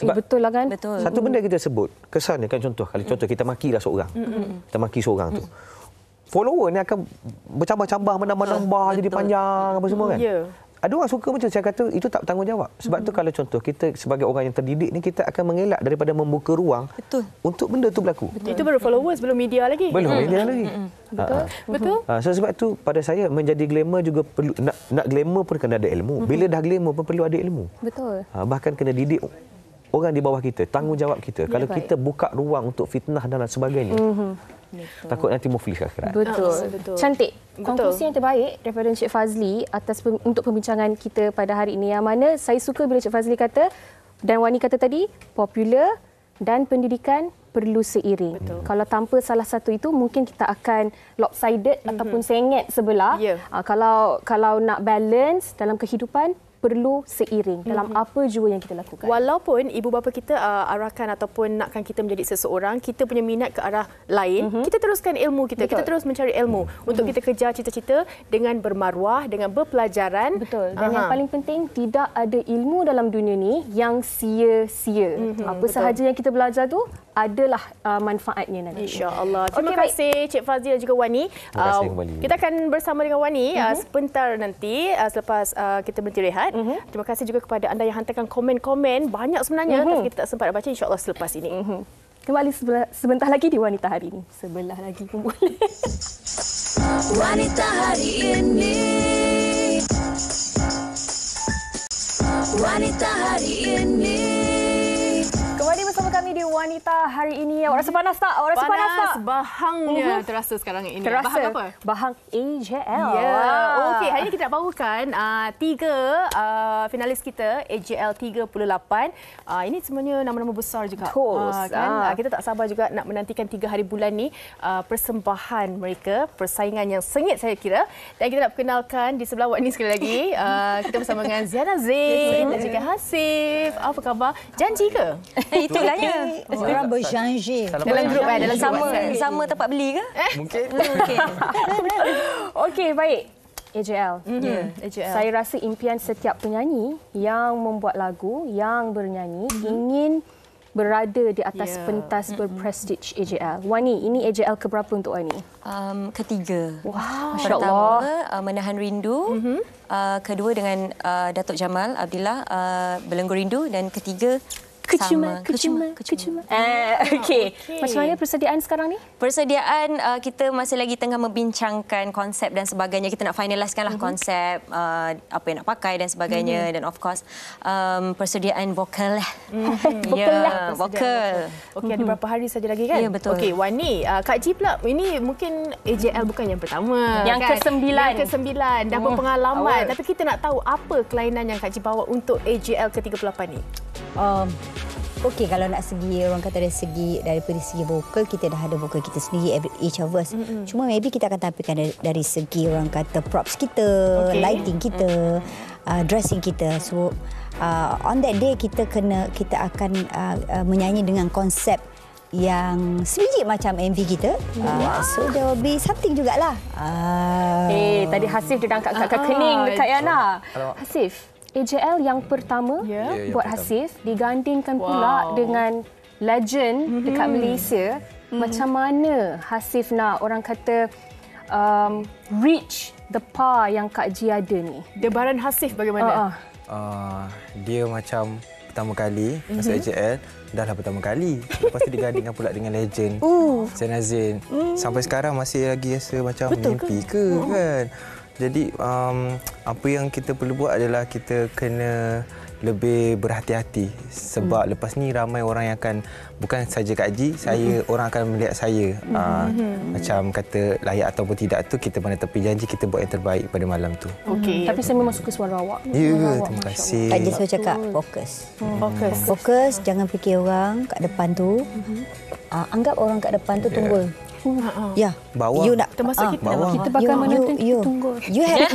Sebab betul lah kan? Satu benda kita sebut, kesannya kan contoh, kalau contoh kita makilah seorang. Kita maki seorang tu. Follower ni akan bercambah-cambah, menambah-nambah jadi panjang apa semua kan. Ada orang suka macam saya kata itu tak bertanggungjawab. Sebab tu kalau contoh kita sebagai orang yang terdidik ni, kita akan mengelak daripada membuka ruang untuk benda tu berlaku. Itu baru followers, belum media lagi. Belum media lagi. Betul. So sebab tu pada saya menjadi glamour juga perlu, nak glamour pun kena ada ilmu. Bila dah glamour pun perlu ada ilmu. Betul. Bahkan kena didik orang di bawah kita, tanggungjawab kita. Kalau kita buka ruang untuk fitnah dan sebagainya, takut nanti muflis akhirat. Betul. Cantik. Konklusi yang terbaik daripada Encik Fazli untuk pembincangan kita pada hari ini, yang mana saya suka bila Encik Fazli kata dan Wani kata tadi, popular dan pendidikan perlu seiring. Kalau tanpa salah satu itu, mungkin kita akan lopsided ataupun sengit sebelah. Kalau nak balance dalam kehidupan, perlu seiring dalam apa jua yang kita lakukan. Walaupun ibu bapa kita arahkan ataupun nakkan kita menjadi seseorang, kita punya minat ke arah lain, kita teruskan ilmu kita. Kita terus mencari ilmu untuk kita kejar cita-cita dengan bermaruah, dengan berpelajaran. Betul. Dan yang paling penting, tidak ada ilmu dalam dunia ni yang sia-sia. Apa sahaja yang kita belajar tu adalah manfaatnya nanti. InsyaAllah. Terima kasih Cik Fazli dan juga Wani. Kita akan bersama dengan Wani sebentar nanti selepas kita berhenti rehat. Terima kasih juga kepada anda yang hantarkan komen-komen. Banyak sebenarnya, tapi kita tak sempat baca, insyaAllah selepas ini. Kembali sebentar lagi di Wanita Hari Ini. Sebelah lagi pun boleh. Wanita Hari Ini. Wanita Hari Ini. Kembali bersama kami di Wanita Hari Ini. Awak rasa panas tak? Awak rasa panas tak? Bahangnya terasa sekarang ini. Terasa. Bahang apa? Bahang AJL. Okey, hari ini kita nak bawakan 3 finalis kita AJL 38. Ini semuanya nama-nama besar juga. Kan? Kita tak sabar juga nak menantikan 3 hari bulan ni, persembahan mereka, persaingan yang sengit saya kira. Dan kita nak perkenalkan di sebelah Wak ni sekali lagi. Kita bersama dengan Ziana Zain dan juga Hasif. Apa khabar? Janji ke? Itulah ya. Orang berjanji. Dalam grup dalam sama tempat beli ke? Mungkin. Okey, baik. AJL. Saya rasa impian setiap penyanyi yang membuat lagu, yang bernyanyi, ingin berada di atas pentas berprestige AJL. Wani, ini AJL keberapa untuk Wani? Ketiga. Wow, pertama, Menahan Rindu. Kedua dengan Datuk Jamal Abdillah, Belenggu Rindu. Dan ketiga, Kecuma. Okey. Macam mana persediaan sekarang ni? Persediaan kita masih lagi tengah membincangkan konsep dan sebagainya. Kita nak finaliskanlah konsep, apa yang nak pakai dan sebagainya. Dan of course, persediaan vokal lah. Vokal. Okey, ada berapa hari saja lagi kan? Ya, betul. Okey, Wani, Kak Ji pula, ini mungkin AJL bukan yang pertama. Yang kan? ke-9. Yang ke-9. Dah berpengalaman. Tapi kita nak tahu apa kelainan yang Kak Ji bawa untuk AJL ke-38 ni? Okey, kalau nak segi, orang kata daripada segi vokal, kita dah ada vokal kita sendiri, each of us. Cuma maybe kita akan tampilkan dari segi orang kata props kita, lighting kita, dressing kita. So on that day kita akan menyanyi dengan konsep yang sebiji macam MV kita. So there will be something jugalah. Tadi Hasif dia dah angkat kening dekat Yana. Hasif, AJL yang pertama buat Hasif digandingkan pula dengan legend dekat Malaysia. Macam mana Hasif nak orang kata reach the par yang Kak Ji ada ni? Debaran Hasif bagaimana? Dia macam pertama kali masuk AJL, dah pertama kali. Lepas tu digandingkan pula dengan legend Ziana Zain. Sampai sekarang masih lagi rasa macam mimpi ke kan? Jadi apa yang kita perlu buat adalah kita kena lebih berhati-hati sebab lepas ni ramai orang yang akan, bukan saja Kak Ji, orang akan melihat saya macam kata layak ataupun tidak tu, kita mana tepi janji kita buat yang terbaik pada malam tu. Tapi saya memang suka suara awak. Ya, terima kasih. Kak Ji selalu cakap fokus, jangan fikir orang kat depan tu. Anggap orang kat depan tu tunggu. Ya, bawah. You nak termasuk kita. Kita bakal menonton kita tunggu. You have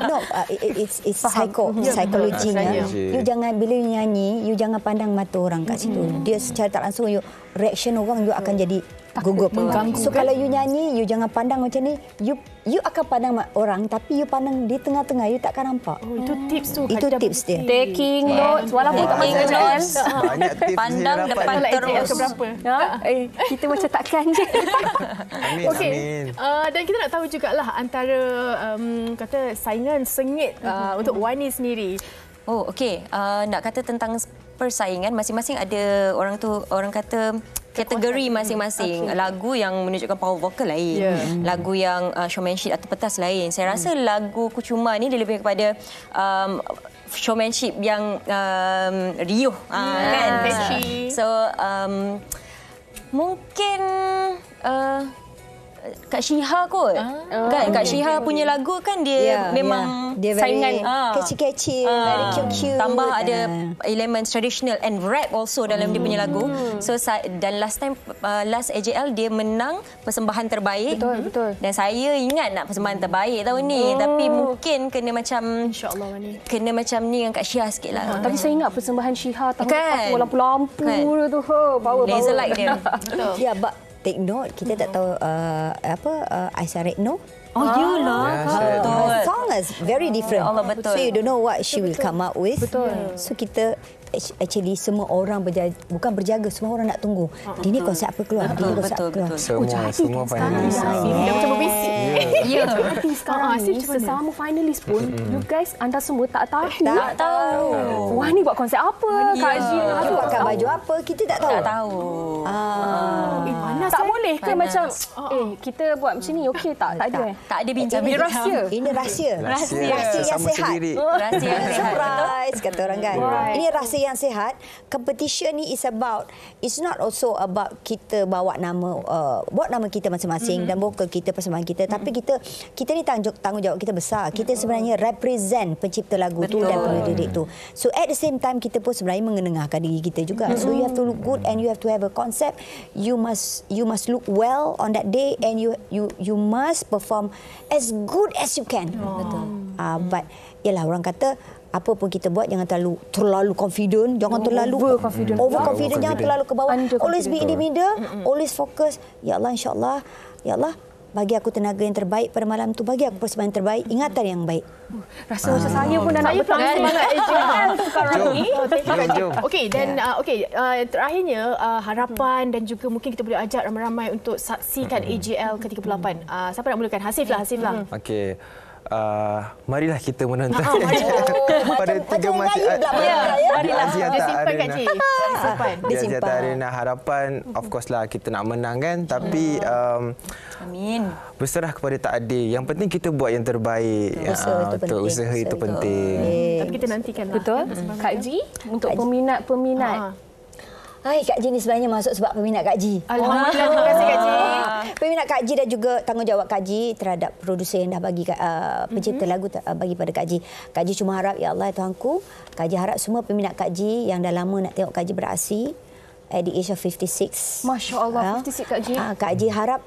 no, it's psychologinya. You jangan bila you nyanyi, you jangan pandang mata orang kat situ. Dia secara tak langsung you reaction orang you akan jadi gugup. So kalau you nyanyi, you jangan pandang macam ni. You akan pandang orang, tapi you pandang di tengah-tengah, you takkan nampak. Itu tips tu. Itu tips dia. Taking notes, walaupun tak masuk notes. Banyak tips pandang depan terus. Kita macam takkan je. Amin. Dan kita nak tahu jugalah antara kata saingan sengit untuk Wani sendiri. Okey. Nak kata tentang persaingan, masing-masing ada orang kata kategori masing-masing. Lagu yang menunjukkan power vokal lain, lagu yang showmanship atau petas lain. Saya rasa lagu Kucuma ni dia lebih kepada showmanship yang riuh kan. So mungkin Kak Shiha kot. Kan Kak Shiha punya lagu kan dia memang dia saingan catchy, very cute. Tambah ada elemen traditional and rap also dalam dia punya lagu. So dan last AJL dia menang persembahan terbaik. Betul. Dan saya ingat nak persembahan terbaik tahun ni, tapi mungkin kena macam insya-Allah ni. Kena macam ni dengan Kak Shiha sikitlah. Tapi saya ingat persembahan Shiha tahun kan? lepas lampu-lampu dia tu. Power. Laser light dia. Ya, but take note, kita tak tahu Aisyah Retno. Oh, iyalah. Her song is very different. Allah, betul. So you don't know what she will come up with. So kita actually semua orang bukan berjaga, semua orang nak tunggu. Dia ni konsep apa keluar? Dia konsep apa keluar? Semua finalis. Dia macam berbisik. Ya. Hati sekarang ni sesama finalis pun, you guys, anda semua tak tahu. Tak tahu. Wah, ni buat konsep apa? Kak Ji Dia pakai baju apa? Kita tak tahu. Tak tahu. Tak boleh ke macam kita buat macam ni okey tak? Tak ada. Tak ada bincang. Ini rahsia. Ini rahsia. Rahsia yang sehat. Rahsia yang sehat. Surprise kata orang kan. Ini rahsia yang sehat. Competition ni is about, it's not also about kita bawa nama kita masing-masing dan vokal kita, persembahan kita, tapi kita ni tanggungjawab kita besar. Kita sebenarnya represent pencipta lagu tu dan pendidik tu. So at the same time kita pun sebenarnya mengenengahkan diri kita juga. So you have to look good and you have to have a concept. You must look well on that day and you must perform as good as you can. Betul. But yalah, orang kata apa pun kita buat jangan terlalu confident, jangan terlalu overconfident, jangan terlalu ke bawah. Always be in the middle, always focus. Ya Allah, insya-Allah. Ya Allah, bagi aku tenaga yang terbaik pada malam tu, bagi aku persembahan terbaik, ingatan yang baik. Rasa macam saya pun dah nak bertang semangat AJL sekarang ni. Okey, dan terakhirnya harapan dan juga mungkin kita boleh ajak ramai-ramai untuk saksikan AJL ke-38. Siapa nak mulakan? Hasif lah. Okey. Marilah kita menonton pada 3 Mac di Aziata Arena. Harapan of course lah kita nak menang kan, tapi amin, berserah kepada takdir. Yang penting kita buat yang terbaik. Usaha itu penting. Tapi kita nantikanlah. Betul. Kak Ji, untuk peminat-peminat. Hai, Kak Ji ni sebenarnya masuk sebab peminat Kak Ji. Alhamdulillah, terima kasih Kak Ji. Peminat Kak Ji dan juga tanggungjawab Kak Ji terhadap produser yang dah bagi pencipta lagu bagi pada Kak Ji. Kak Ji cuma harap, ya Allah Tuhanku, Kak Ji harap semua peminat Kak Ji yang dah lama nak tengok Kak Ji beraksi at the age of 56. Masya Allah, 56 Kak Ji. Kak Ji harap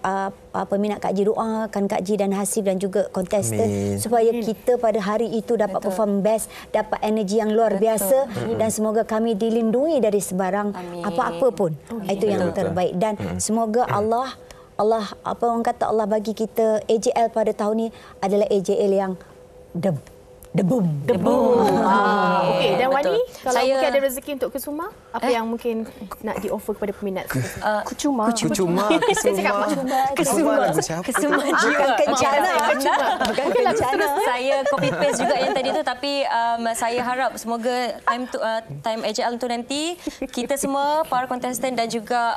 peminat Kak Ji doakan Kak Ji dan Hasif dan juga kontestan supaya kita pada hari itu dapat perform best, dapat energi yang luar biasa dan semoga kami dilindungi dari sebarang apa-apa pun. Itu yang terbaik dan semoga Allah apa orang kata, Allah bagi kita AJL pada tahun ni adalah AJL yang The boom. Okey, dan Wani, kalau mungkin ada rezeki untuk Kusuma, apa yang mungkin nak di-offer kepada peminat? Kusuma. Bukan kencana. Saya copy paste juga yang tadi tu, tapi saya harap semoga time AJL tu nanti kita semua para kontestan dan juga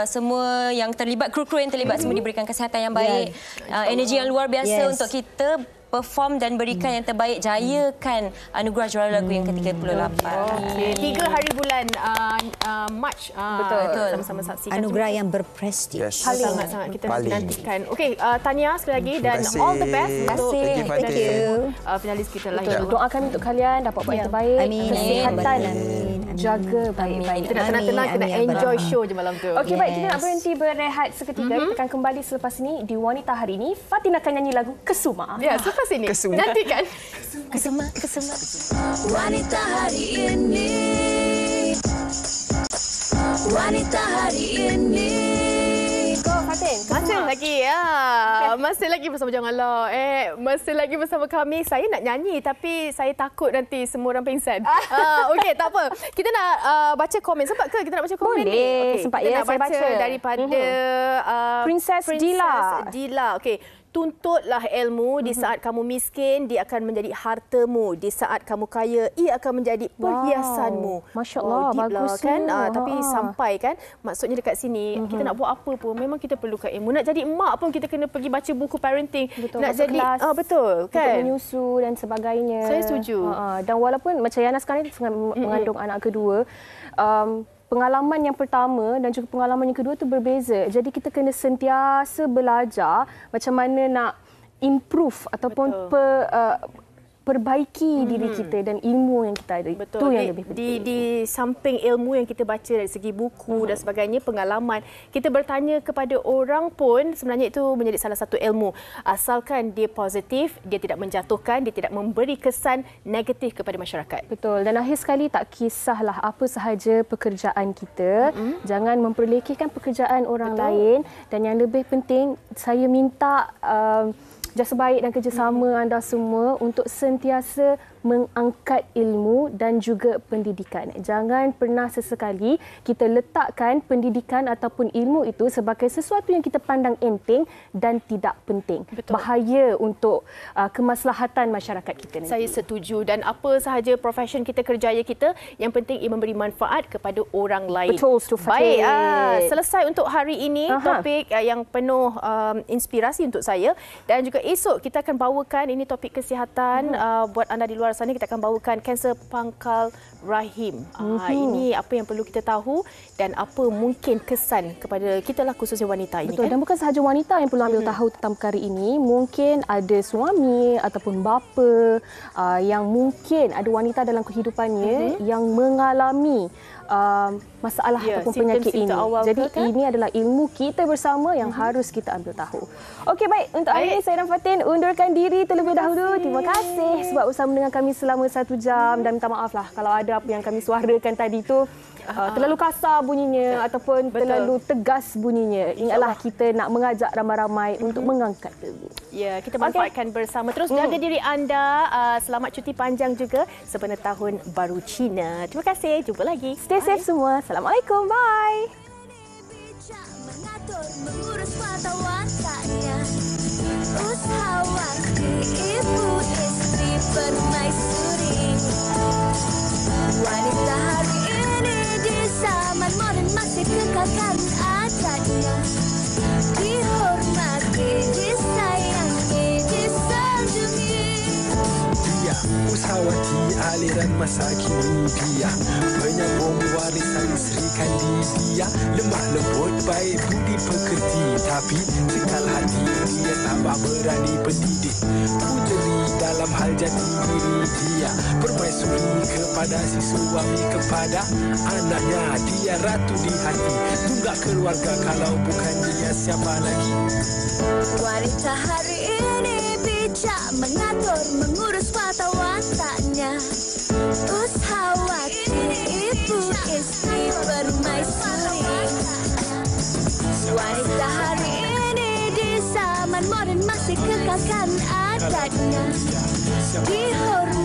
semua yang terlibat, kru-kru yang terlibat semua diberikan kesihatan yang baik, energi yang luar biasa untuk kita perform dan berikan yang terbaik, jayakan anugerah juara lagu yang ke-38. 3 hari bulan Mac. Betul. Sama-sama saksikan. Anugerah yang berprestij. Sangat-sangat kita nantikan. Okey, Tania sekali lagi dan all the best untuk finalis kita lain. Doakan untuk kalian dapat buat yang terbaik. Kesihatan. Jaga baik-baik. Kita nak tenang-tenang, kena enjoy show je malam tu. Okey, baik. Kita nak berhenti berehat seketika. Kita akan kembali selepas ini di Wanita Hari Ini. Fatin akan nyanyi lagu Kesuma. Ya, selepas ini. Nantikan. Kesuma. Wanita Hari Ini. Wanita Hari Ini. Go, Fatin. Masih lagi masih lagi bersama Jangan Allah. Masih lagi bersama kami. Saya nak nyanyi tapi saya takut nanti semua orang pingsan. Okey, tak apa. Kita nak baca komen. Sempat ke kita nak baca komen ni? Boleh. Sempat kita nak saya baca daripada Princess Dila. Okey. Tuntutlah ilmu. Di saat kamu miskin, dia akan menjadi hartamu. Di saat kamu kaya, ia akan menjadi perhiasanmu. Masya Allah, bagus kan? Tapi sampai kan, maksudnya dekat sini, kita nak buat apa pun, memang kita perlukan ilmu. Nak jadi emak pun kita kena pergi baca buku parenting. Betul. Nak masuk jadi kelas betul kan? Untuk menyusu dan sebagainya. Saya setuju. Dan walaupun macam Yana sekarang ni mengandung anak kedua, pengalaman yang pertama dan juga pengalaman yang kedua tu berbeza. Jadi kita kena sentiasa belajar macam mana nak improve ataupun perbaiki diri kita dan ilmu yang kita ada. Betul. Itu yang lebih penting. Di samping ilmu yang kita baca dari segi buku dan sebagainya, pengalaman, kita bertanya kepada orang pun sebenarnya itu menjadi salah satu ilmu. Asalkan dia positif, dia tidak menjatuhkan, dia tidak memberi kesan negatif kepada masyarakat. Betul. Dan akhir sekali, tak kisahlah apa sahaja pekerjaan kita, jangan memperlekehkan pekerjaan orang lain, dan yang lebih penting, saya minta jasa baik dan kerjasama anda semua untuk sentiasa mengangkat ilmu dan juga pendidikan. Jangan pernah sesekali kita letakkan pendidikan ataupun ilmu itu sebagai sesuatu yang kita pandang enteng dan tidak penting. Betul. Bahaya untuk kemaslahatan masyarakat kita nanti. Saya setuju, dan apa sahaja profession kita, kerjaya kita, yang penting ia memberi manfaat kepada orang lain. Betul, Stufati. Baik, selesai untuk hari ini topik yang penuh inspirasi untuk saya, dan juga esok kita akan bawakan ini topik kesihatan buat anda di luar sana. Kita akan bawakan kanser pangkal rahim. Ini apa yang perlu kita tahu dan apa mungkin kesan kepada kita lah, khususnya wanita ini. Betul, dan bukan sahaja wanita yang perlu ambil tahu tentang perkara ini. Mungkin ada suami ataupun bapa yang mungkin ada wanita dalam kehidupannya yang mengalami masalah ataupun penyakit ini. Jadi ini adalah ilmu kita bersama yang harus kita ambil tahu. Okey, baik. Untuk hari ini saya dan Fatin undurkan diri terlebih dahulu. Terima kasih sebab bersama dengan kami selama 1 jam, dan minta maaflah kalau ada apa yang kami suarakan tadi tu terlalu kasar bunyinya ataupun terlalu tegas bunyinya. Ingatlah, kita nak mengajak ramai-ramai untuk mengangkat ilmu. Ya, kita manfaatkan bersama. Terus jaga diri anda. Selamat cuti panjang juga sebenarnya tahun baru Cina. Terima kasih. Jumpa lagi. Stay safe semua. Assalamualaikum. Bye. Mengatur, mengurus mata-matanya, usahawan ibu istri permaisuri. Wanita hari ini di zaman modern masih kekalkan adatnya, dihormati, disayangi, disanjungi. Dia usahawati aliran masa kini, dia penyambung warisan Sri Kandidia. Lemah lembut, baik budi pekerti, tapi cekal hati dia tambah berani pendidik. Puteri dalam hal jati diri dia, permaisuri kepada si suami, kepada anaknya. Dia ratu di hati, tunggak keluarga, kalau bukan dia siapa lagi. Wanita hari ini bijak, mengatur, mengurus mata-matanya, usahawan ibu istri permaisuri. Wanita hari ini di zaman modern masih kekalkan adatnya, dihormati.